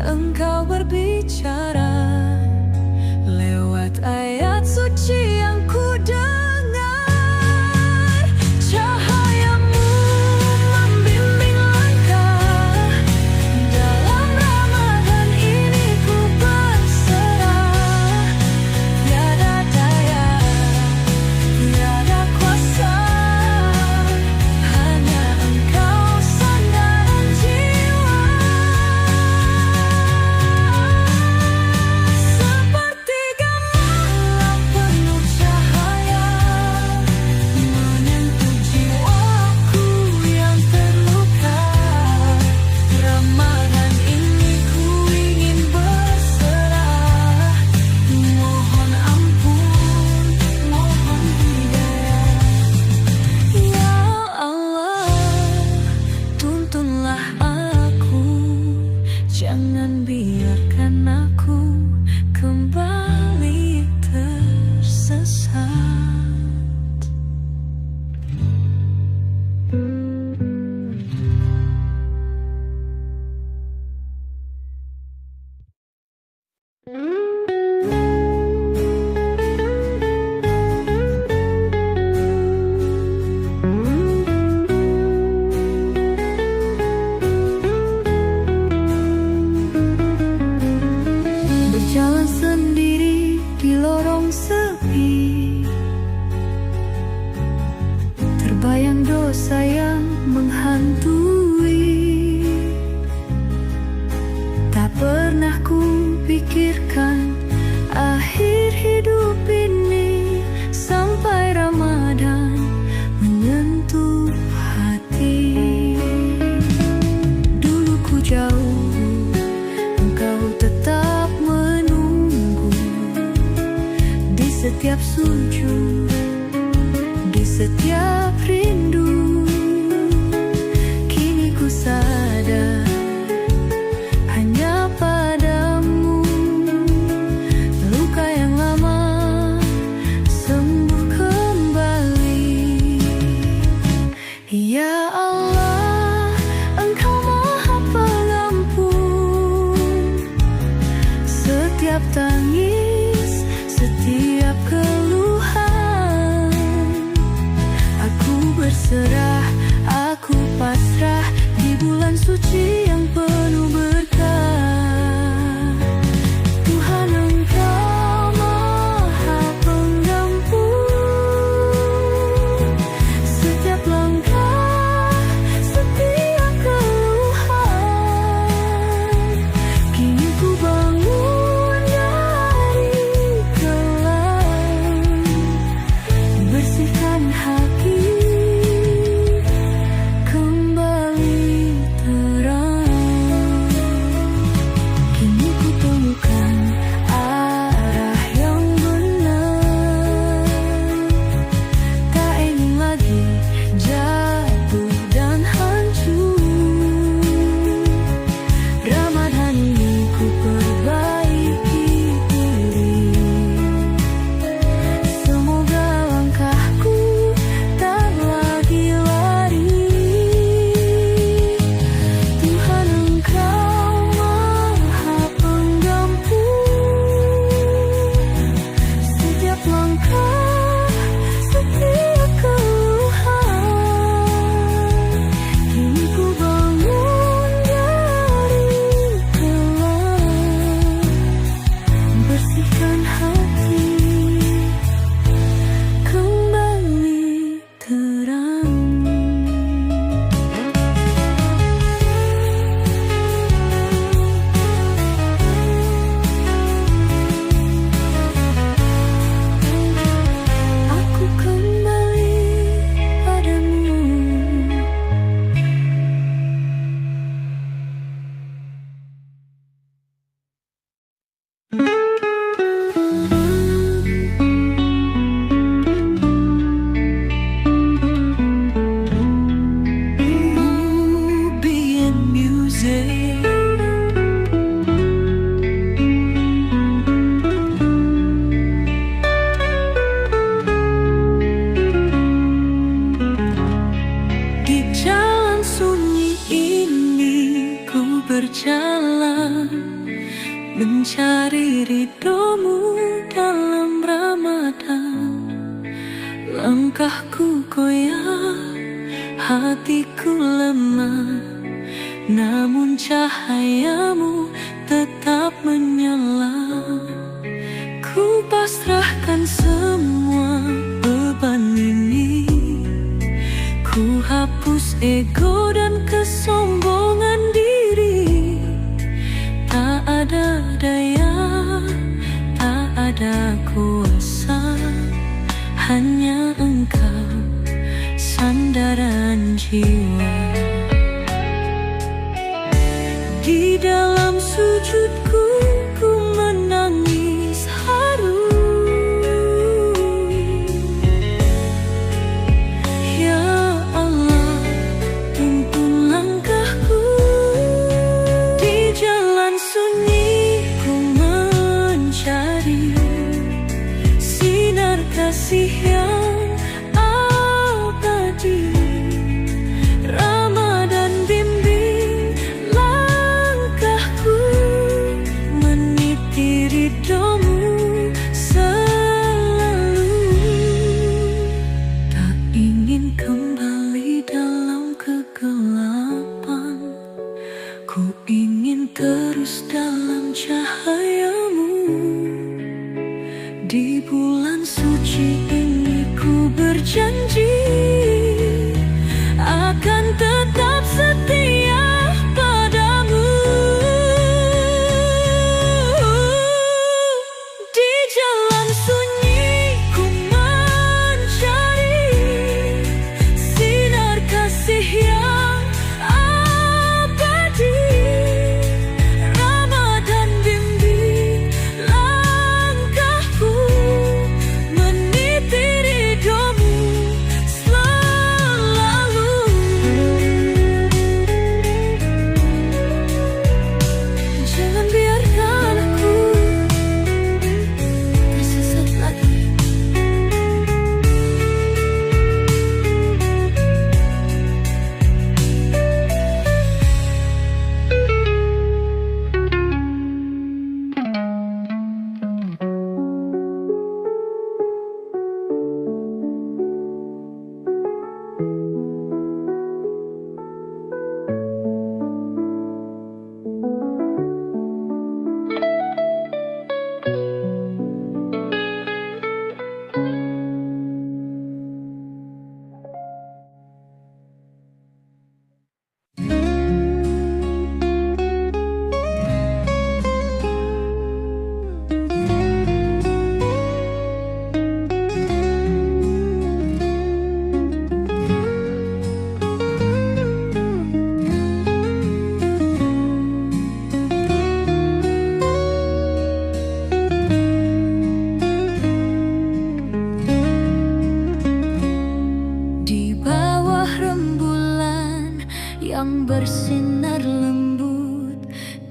D: engkau berbicara lewat ayat suci yang ku dengar. Cahayamu membimbing langkah, dalam Ramadan ini ku berserah. Tiada daya, tiada kuasa, hanya engkau sandaran jiwa.
B: Jangan biarkan aku kembali tersesat. Berjalan sendiri di lorong sepi, terbayang dosa yang menghantui. Tak pernah ku pikirkan akhir hidup ini, sampai Ramadan menyentuh hati. Dulu ku jauh, engkau tetap menunggu di setiap sujud, di setiap rindu. Kini ku sadar hanya padamu luka yang lama sembuh kembali. Ya Allah, Engkau Maha Pengampun setiap tangis, setiap keluhan. Aku berserah, aku pasrah di bulan suci yang penuh berkah. Tuhan, Engkau Maha Pengampun setiap langkah, setiap keluhan. Kini ku bangun dari kelam, bersihkan hati, kembali terang. Kini ku temukan arah yang benar, tak ingin lagi jatuh dan hancur. Ramadan ini ku perbaiki diri, semoga langkahku tak lagi lari. Tuhan, Engkau Maha Pengampun setiap langkah, setiap keluhan. Kini ku bangun dari kelam, bersihkan hati, kembali terang. Aku kembali padamu. Movie and music. Di jalan sunyi ini ku berjalan, mencari ridhomu dalam Ramadan. Langkahku goyah, hatiku lemah, namun cahayamu tetap menyala. Ku pasrahkan semua beban ini, ku hapus ego dan kesombongan diri. Tak ada daya, tak ada kuasa, hanya Engkau sandaran jiwa. Di dalam sujudku ku menangis haru. Ya Allah, tuntun langkahku di jalan
C: kasih yang abadi. Ramadan bimbing langkahku, meniti ridhomu selalu. Tak ingin kembali dalam kegelapan, ku ingin terus dalam cahayamu. Di bulan suci ini ku berjanji akan tetap setia padamu. Di jalan sunyi ku mencari sinar kasih yang abadi. Ramadan bimbing langkahku, meniti ridhomu selalu. Jangan biarkan aku tersesat lagi. Di bawah rembulan yang bersinar lembut,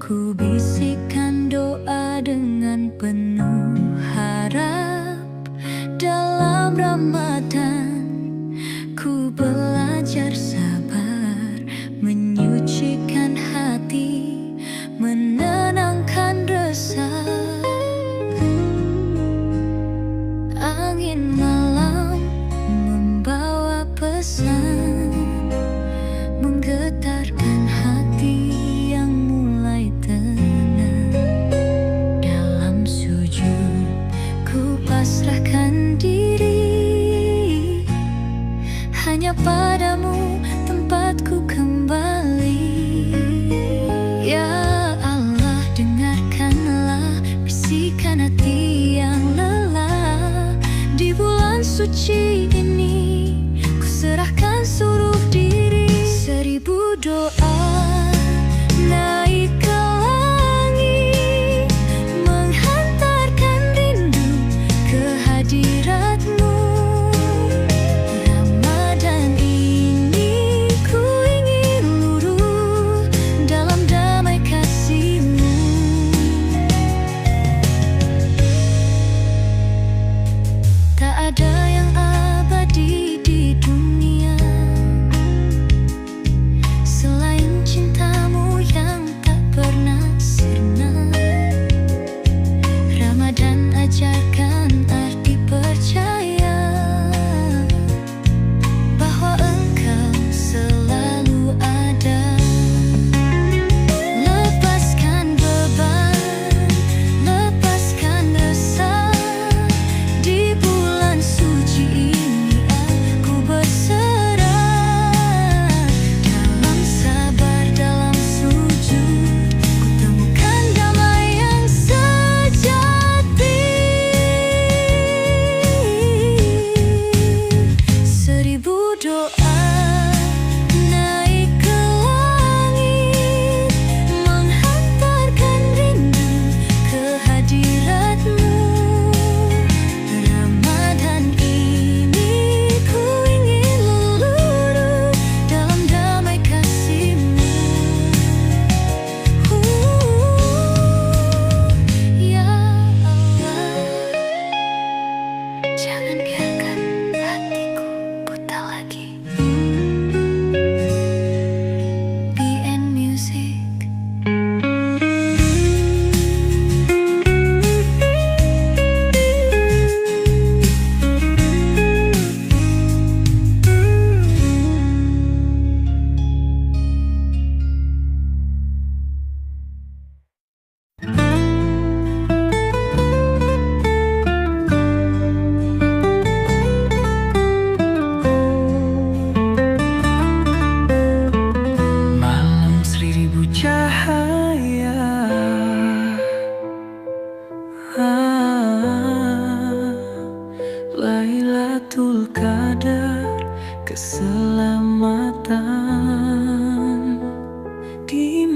C: ku bisikan doa dengan penuh harap. Dalam Ramadan ku belajar sabar, menyucikan hati, menenangkan resah. Angin malam membawa pesan, menggetarkan hati yang mulai tenang. Dalam sujud ku pasrahkan diri, hanya padamu tempatku kembali. Ya Allah, dengarkanlah bisikan hati yang lelah. Di bulan suci ini ku serahkan seluruh diri. 1000 doa naik ke langit, menghantarkan rindu ke hadiratmu. Ramadan ini ku ingin luruh dalam damai kasih-Mu. Tak ada yang abadi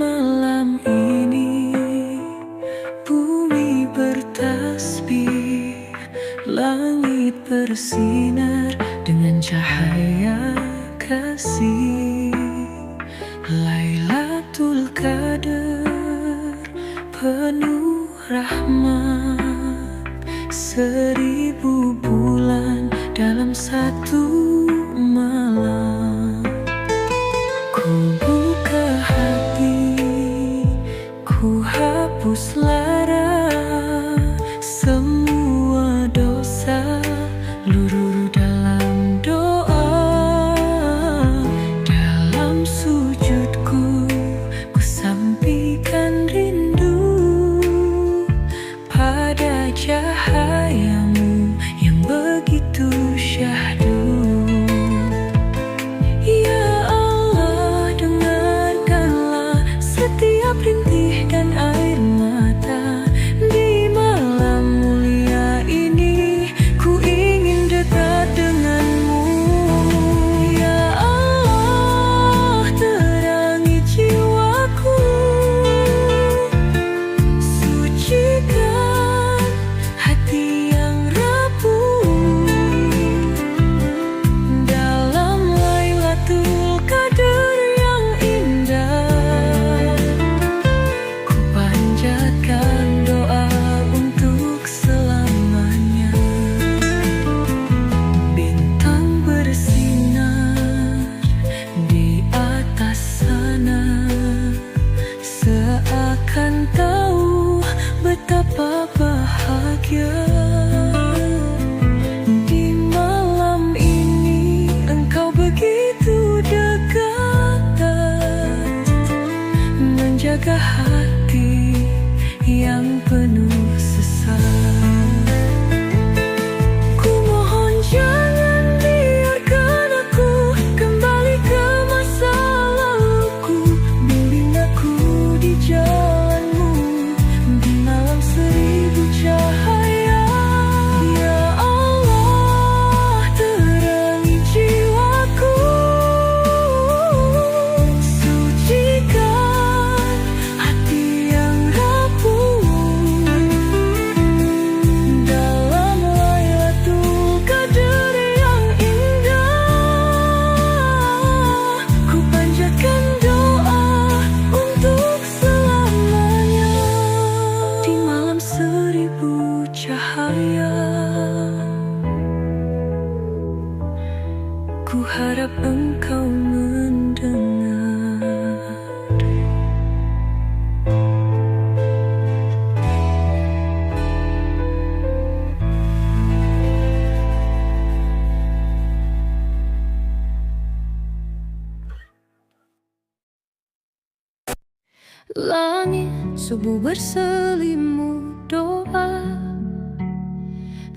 C: malam ini bumi bertasbih, langit bersinar dengan cahaya kasih. Lailatul Qadar penuh rahmat, 1000 bulan dalam satu malam. Ku buka hati, ku hapus lara, semua dosa luruh dalam doa. Dalam sujudku ku sampaikan rindu pada cahayamu yang begitu syahdu. Ya Allah, dengarkanlah setiap rintih dan air mata. Di malam mulia ini ku ingin dekat denganmu. Ya Allah, terangi jiwaku, sucikan hati yang rapuh. Dalam Lailatul Qadar yang indah, ku panjatkan doa untuk selamanya. Bintang bersinar di atas sana, seakan tahu betapa bahagia. Di malam ini engkau begitu dekat, menjaga hati yang penuh sesat. Ku mohon jangan biarkan aku kembali ke masa laluku. Bimbing aku di jalanmu di malam 1000 cahaya. Ya Allah, terangi jiwaku, sucikan hati yang rapuh. Dalam Lailatul Qadar yang indah, ku panjatkan doa untuk selamanya. Di malam 1000 cahaya, ku harap engkau mendengar. Langit subuh berselimut doa,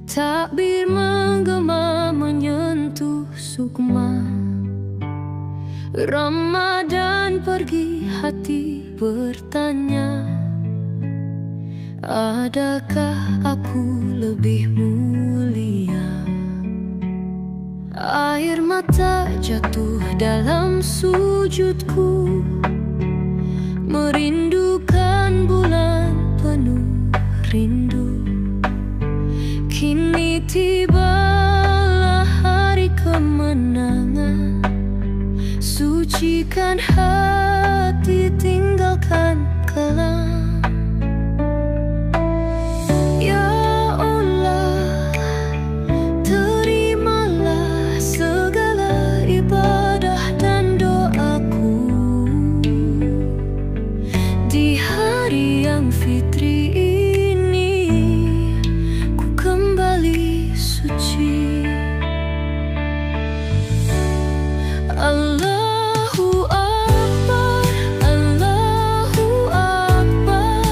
C: takbir menggema menyentuh sukma. Ramadan pergi, hati bertanya, adakah aku lebih mulia? Air mata jatuh dalam sujudku, merindukan bulan penuh rindu. Kini tibalah hari kemenangan, sucikan hati, tinggalkan kelam. Ya Allah, terimalah segala ibadah dan doaku. Di hari yang fitri ini, ku kembali suci. Allahu Akbar, Allahu Akbar.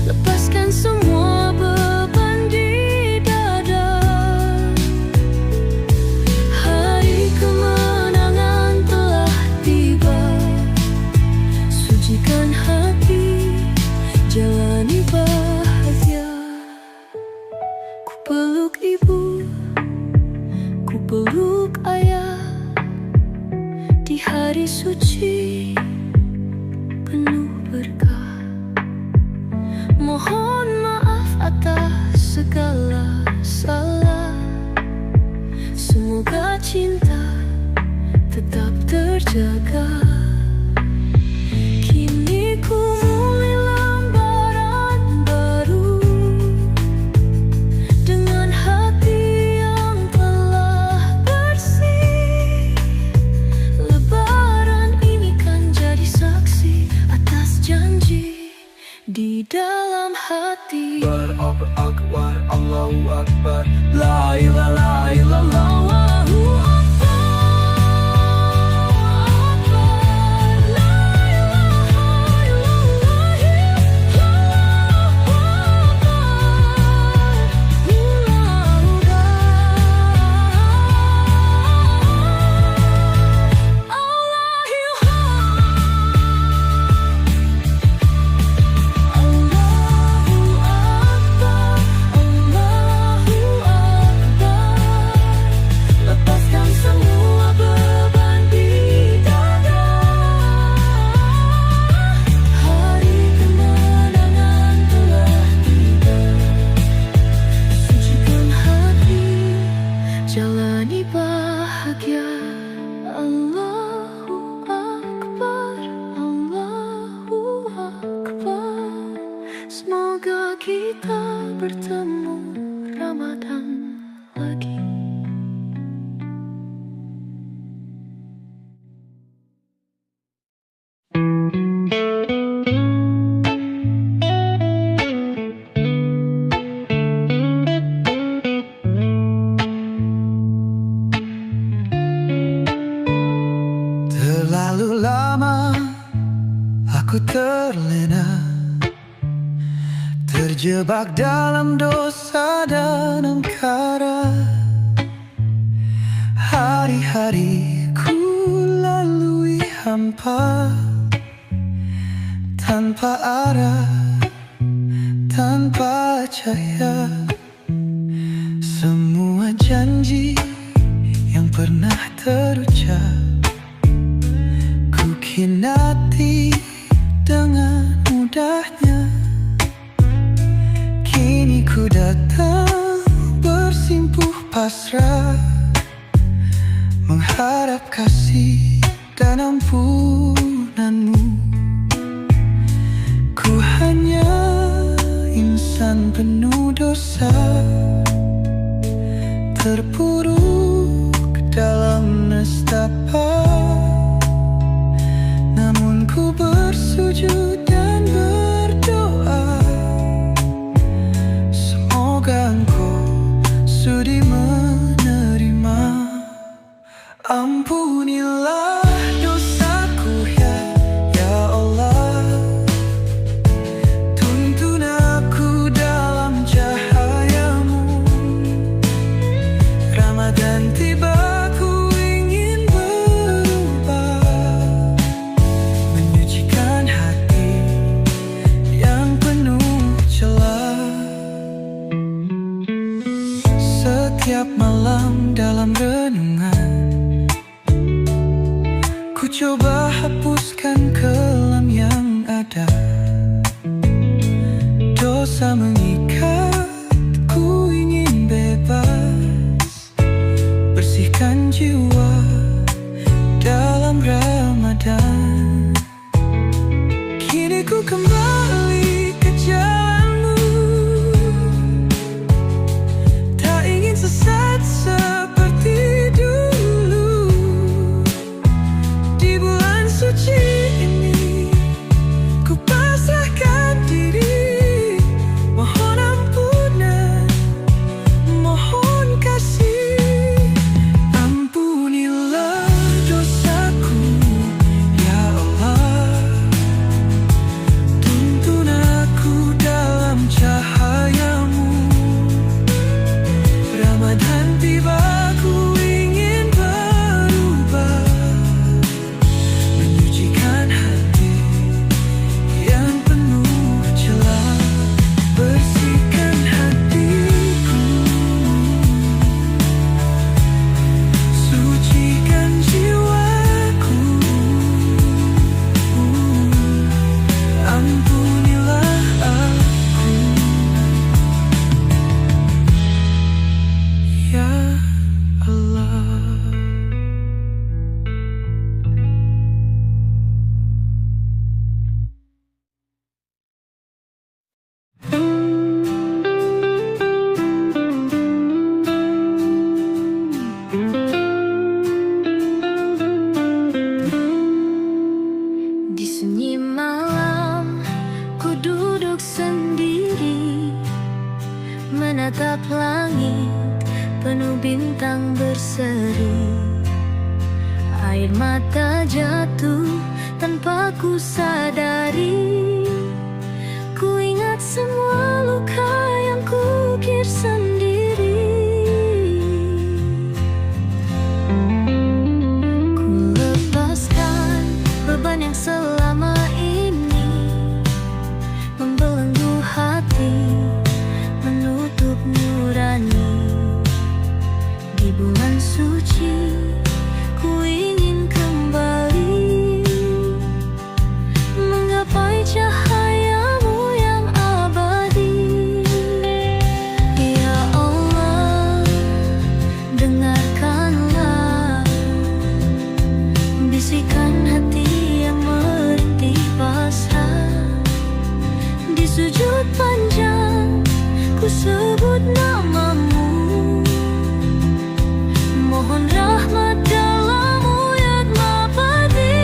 C: Lepaskan semua beban di dada. Hari kemenangan telah tiba, sucikan hati, jalani
B: berkah. Mohon maaf atas segala salah. Semoga cinta tetap terjaga. Kini ku mulai lembaran baru dengan hati yang telah bersih. Lebaran ini kan jadi saksi atas janji di dalam hati.
C: Akbar, Akbar, Allahu Akbar, La ilaha illallah,
B: Allahu Akbar, la ilaha illallah, Allahu lepaskan semua beban di dada. Hari kemenangan telah tiba. Sucikan hati, jalani bahagia. Allahu Akbar, Allahu Akbar. Semoga kita bertemu Ramadan lagi.
C: Terlalu lama aku terlena, terjebak dalam dosa dan angkara. Hari-hari ku lalui hampa, tanpa arah, tanpa cahaya. Semua janji yang pernah terucap ku khianati dengan mudahnya. Kini ku datang bersimpuh pasrah, mengharap kasih dan ampunanmu. Ku hanya insan penuh dosa, terpuruk dalam nestapa. Namun ku bersujud dan berdoa, semoga engkau sudi menerima. Ampunilah dosaku ya Allah, tuntun aku dalam cahayamu. Ramadan tiba, ku ingin berubah, menyucikan hati yang penuh celah. Setiap malam dalam renungan ku coba hapuskan kelam yang ada. Dosa mengikat, ku ingin bebas, bersihkan jiwa dalam Ramadan. Kini ku kembali ke jalanmu, tak ingin sesat seperti dulu. Di bulan suci ini ku pasrahkan diri, mohon ampunan, mohon kasih. Ampunilah dosaku ya Allah, tuntun
B: berseri. Air mata jatuh tanpa ku sadari. Ku ingat semua luka yang kukir sendiri. Ku lepaskan beban yang selama ini membelenggu hati, menutup nurani. Di bulan suci ku ingin kembali menggapai cahayamu yang abadi. Ya Allah, dengarkanlah bisikan hati yang merintih pasrah. Di sujud panjang ku sebut namamu, mohon rahmat dalam wuyudmu abadi.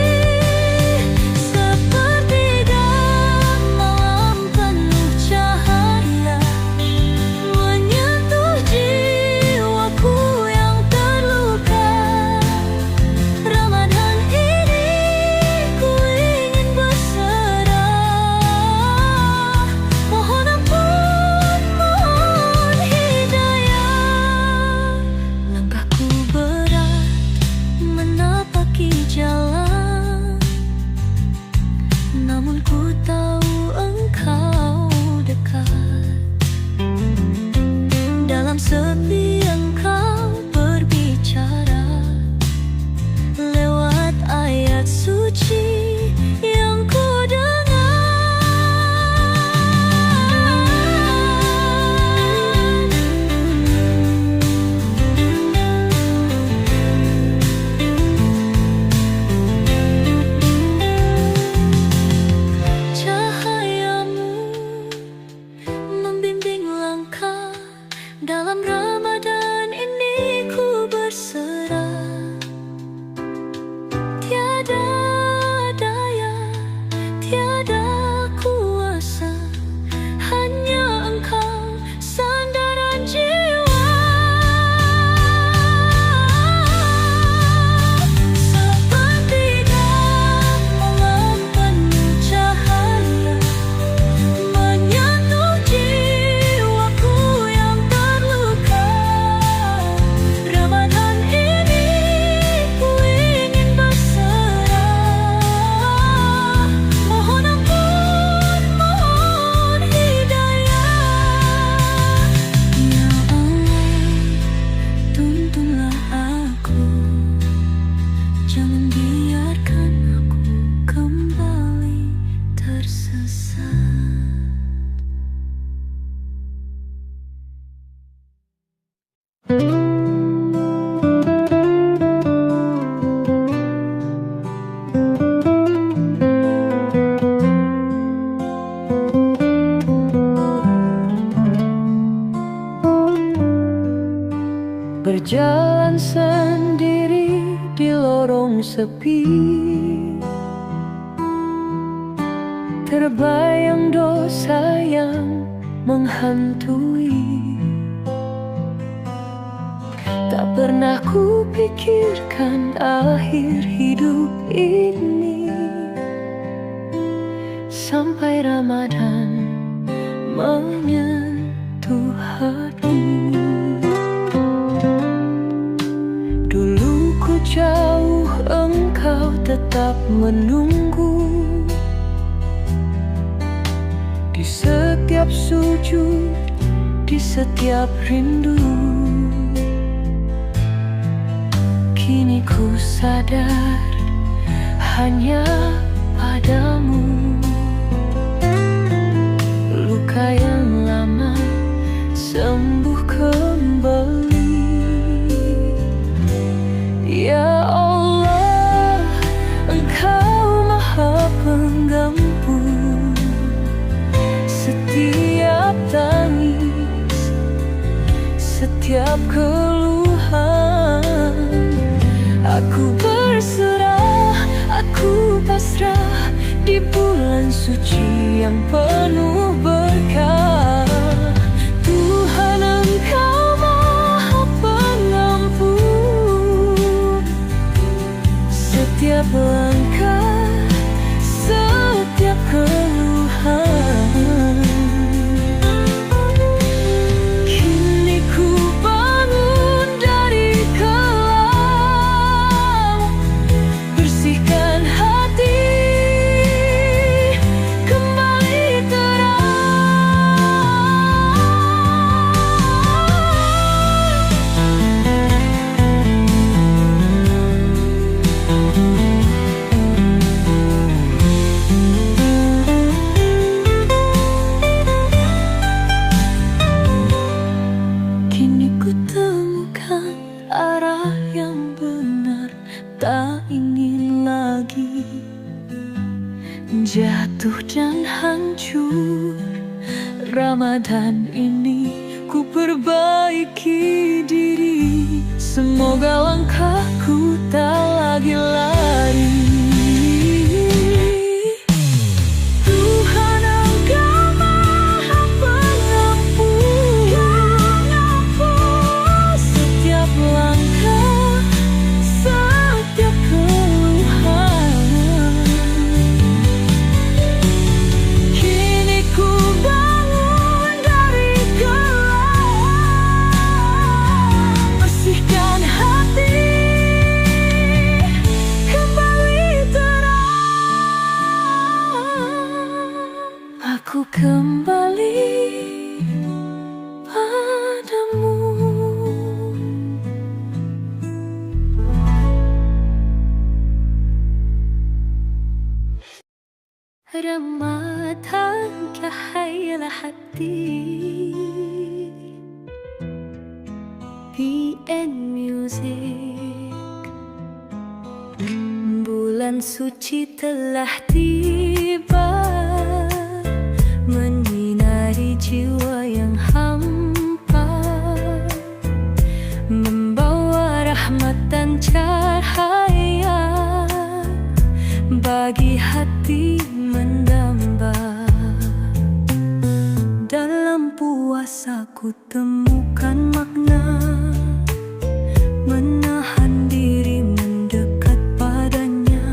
B: Sepertiga malam penuh cahaya menyentuh jiwaku yang terluka. Ramadan ini ku ingin berserah. Mohon ampun, mohon hidayah. Langkahku berat menapaki jalan, namun ku tahu engkau dekat. Dalam sepi engkau berbicara lewat ayat suci yang ku cahayamu membimbing langkah. Dalam Ramadan ini ku berserah. Tiada daya, tiada kuasa, hanya engkau sandaran jiwa. Sepertiga malam penuh cahaya menyentuh jiwaku yang terluka. Ramadan ini ku ingin berserah. Mohon ampun, mohon hidayah. Ya Allah, tuntunlah aku, jangan biarkan aku kembali tersesat.
C: Berjalan sendiri di lorong sepi, terbayang dosa yang menghantui. Tak pernah ku pikirkan akhir hidup ini, sampai Ramadan menyentuh hati. Dulu ku jauh, engkau tetap menunggu. Di setiap sujud, di setiap rindu. Kini ku sadar hanya padamu. Luka yang lama sembuh kembali. Ya Allah, Engkau Maha Penggampu. Setiap tangis, setiap keluhan, aku berserah, aku pasrah di bulan suci yang penuh berkah. Tuhan, Engkau Maha Pengampun.
D: setiap langkah, setiap keluhan. Kini ku bangun dari kelam, bersihkan hati, kembali Kini ku temukan arah yang benar, tak ingin lagi jatuh dan hancur. Ramadan ini ku perbaiki diri, semoga langkahku tak lagi lari. Tuhan Engkau Maha Pengampun, setiap langkah, setiap keluhan. Kini ku bangun dari kelam, bersihkan hati, kembali terang. Aku kembali padamu. Ramadan cahaya hati, PN Music. Bulan suci telah tiba, menyinari jiwa yang hampa, membawa rahmat dan cahaya bagi hati mendamba. Dalam puasa ku temukan makna, menahan diri mendekat padanya,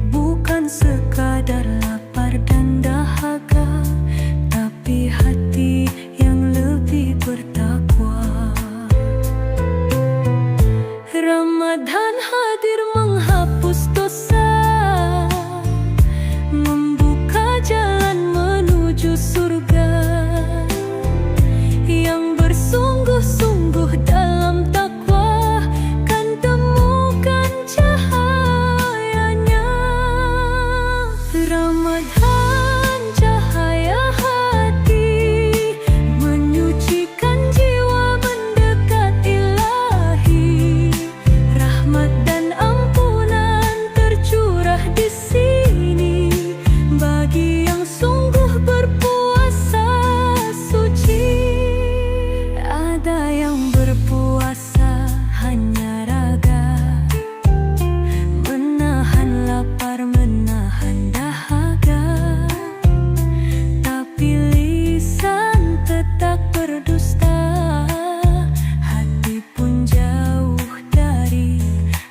D: bukan sekadar lapar dan dahaga, tapi hati yang lebih bertakwa. Ramadan hadir menghapus dosa, membuka jalan menuju surga. Yang bersungguh-sungguh dalam takwa kan temukan cahayanya. Ramadan cahaya hati, menyucikan jiwa mendekat ilahi. Rahmat dan ampunan tercurah di sini bagi yang sungguh berpuasa suci. Ada yang berpuasa hanya raga, menahan lapar, menahan dahaga, tapi lisan tetap berdusta, hati pun jauh dari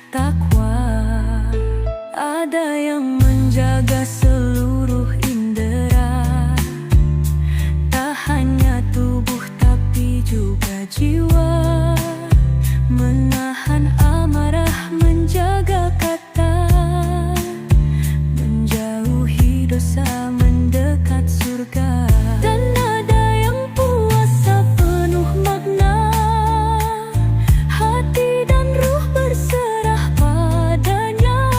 D: takwa. Ada yang menjaga seluruh indera, tak hanya tubuh tapi juga jiwa, menahan amarah, menjaga kata, menjauhi dosa, mendekat surga. Dan ada yang puasa penuh makna, hati dan ruh berserah padanya,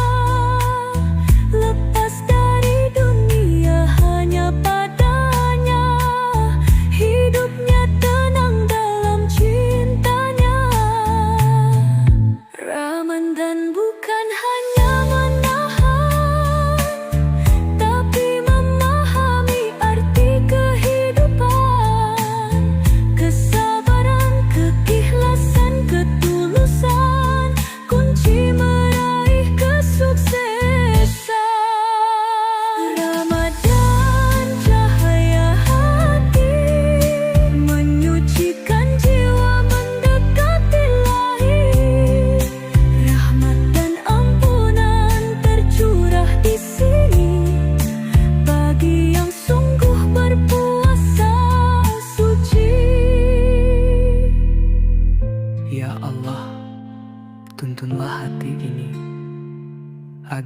D: lepas dari dunia hanya padanya, hidupnya tenang dalam cintanya. Ramadan bukan hanya menahan, tapi memahami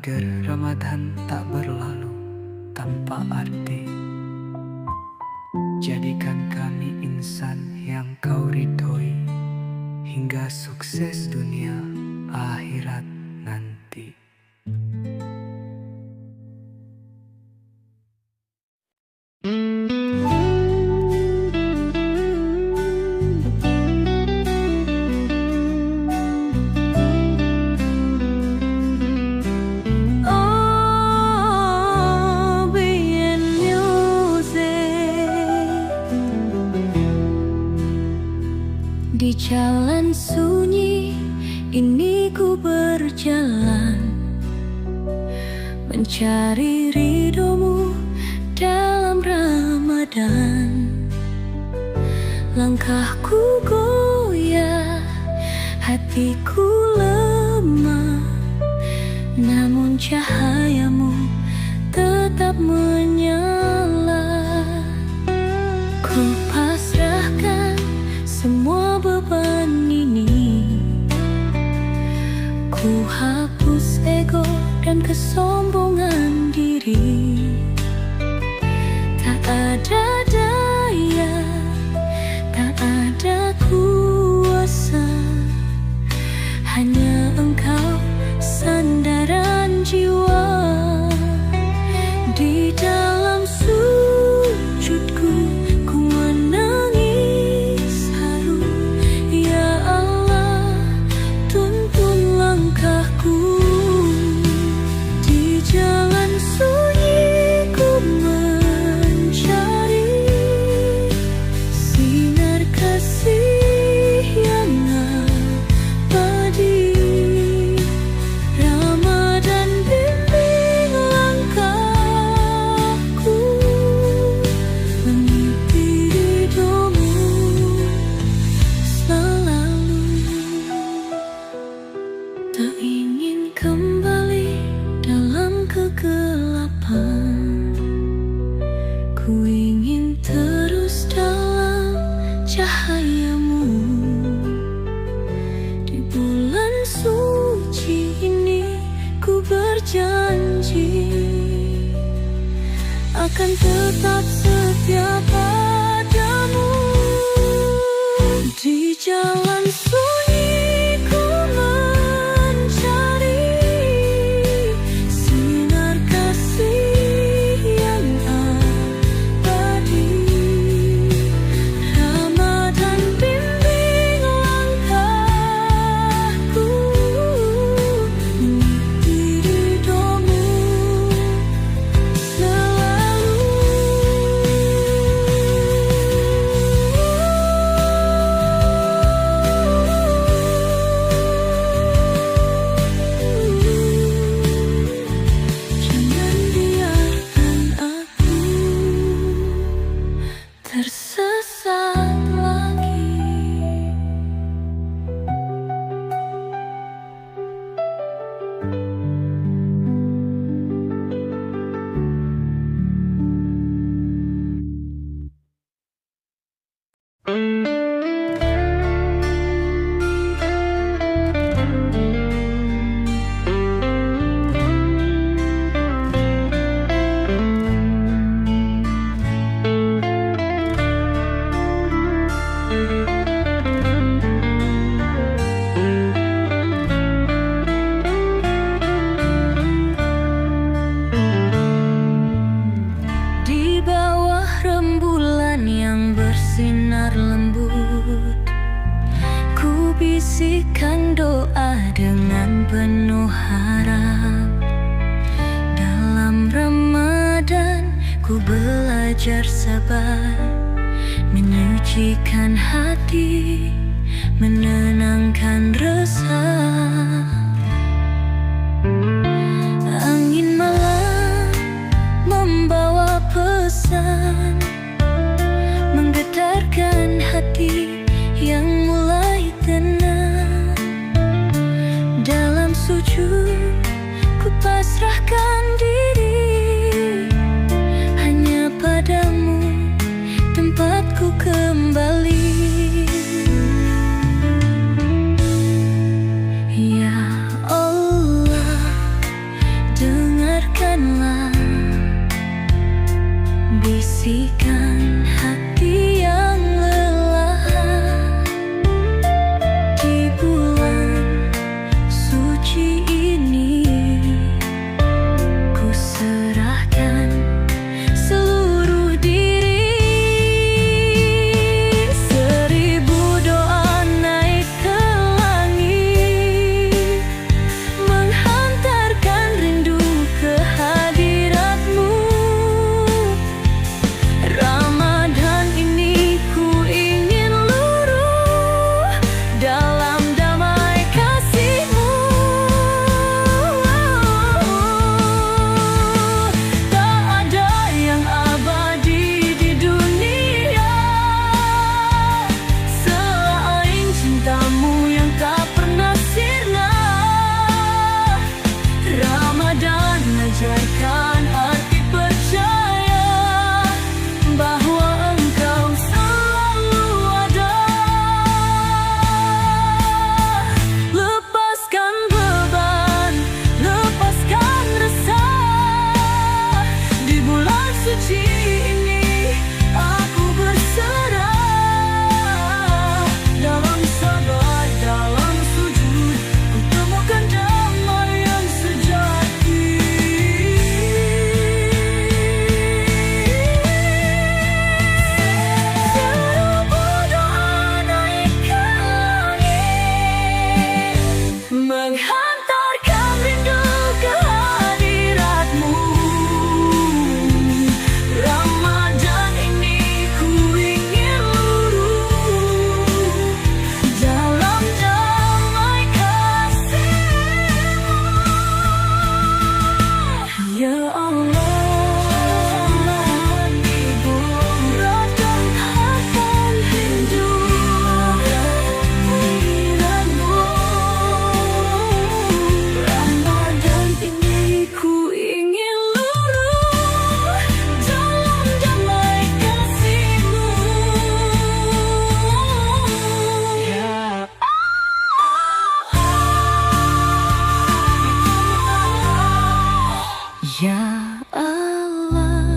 E: agar Ramadan tak berlalu tanpa arti. Jadikan kami insan yang kau ridhoi, hingga sukses dunia akhirat nanti.
B: Di jalan sunyi ini ku berjalan, mencari ridhomu dalam Ramadan. Langkahku goyah, hatiku lemah, namun cahayamu tetap menyala. Ku pasrahkan semua beban ini, ku hapus ego dan kesombongan diri. Tak ada daya, tak ada kuasa, hanya Engkau sandaran jiwa. Di dalam sujudku ku menangis haru, ya Allah tuntun langkahku. Di jalan sunyi ku mencari sinar kasih yang abadi. Ramadan bimbing langkahku, mengikuti ridhomu selalu. Tak ingin kembali dalam kegelapan, ku ingin terus dalam cahayamu. Di bulan suci ini ku berjanji akan tetap setia padamu. Di jalan sunyi ku mencari sinar kasih yang abadi. Ramadan bimbing langkahku, mengikuti ridhomu selalu. Jangan biarkan aku tersesat lagi. Di bawah rembulan yang bersinar lembut, ku bisikkan doa dengan penuh harap. Dalam Ramadan ku belajar sabar, menyucikan hati, menenangkan resah. Angin malam membawa pesan, menggetarkan hati yang mulai tenang. Dalam sujud ku pasrahkan diri, hanya padamu tempatku kembali. Bisikan hati yang lelah di bulan suci ini, ku serahkan seluruh diri. Seribu doa naik ke langit, menghantarkan rindu ke hadiratmu. Ramadan ini ku ingin luruh dalam damai kasih-Mu. Tak ada yang abadi di dunia selain cinta-Mu yang tak pernah sirna. Ramadan ajarkan arti percaya bahwa Engkau selalu ada. Lepaskan beban, lepaskan resah. Di bulan suci ini aku berserah. Dalam sabar, dalam sujud, ku temukan damai yang sejati. Seribu doa naik ke langit, menghantarkan rindu ke hadirat-Mu. Ramadan ini ku ingin luruh dalam damai kasih-Mu. Ya Allah, Ibu ratangkan rindu hadirat-Mu. Ramadan ini ku ingin luruh dalam damai kasih-Mu. Ya Ya Allah,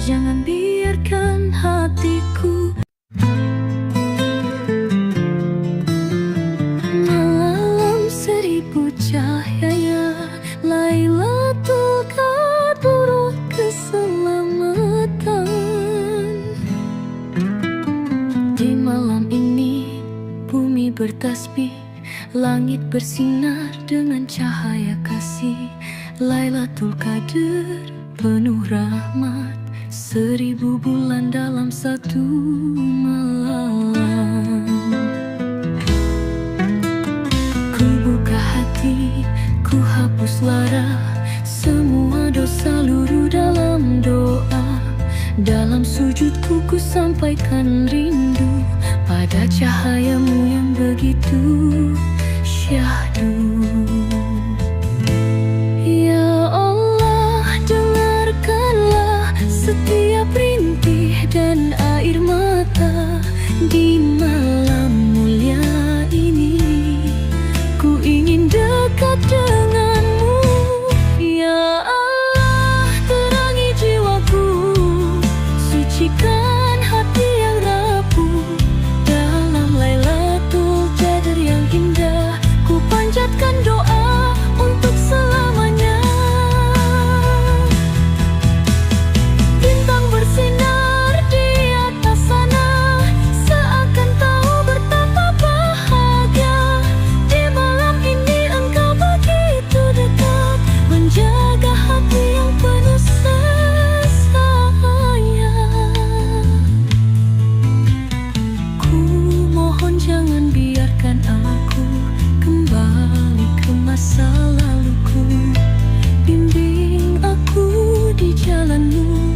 B: jangan biarkan hatiku malam seribu cahaya. Lailatul Qadar keselamatan. Di malam ini bumi bertasbih, langit bersinar dengan cahaya kasih. Lailatul Qadar penuh rahmat, 1000 bulan dalam satu malam. Ku buka hati, ku hapus lara, semua dosa luruh dalam doa. Dalam sujudku ku sampaikan rindu pada cahaya-Mu yang begitu syahdu.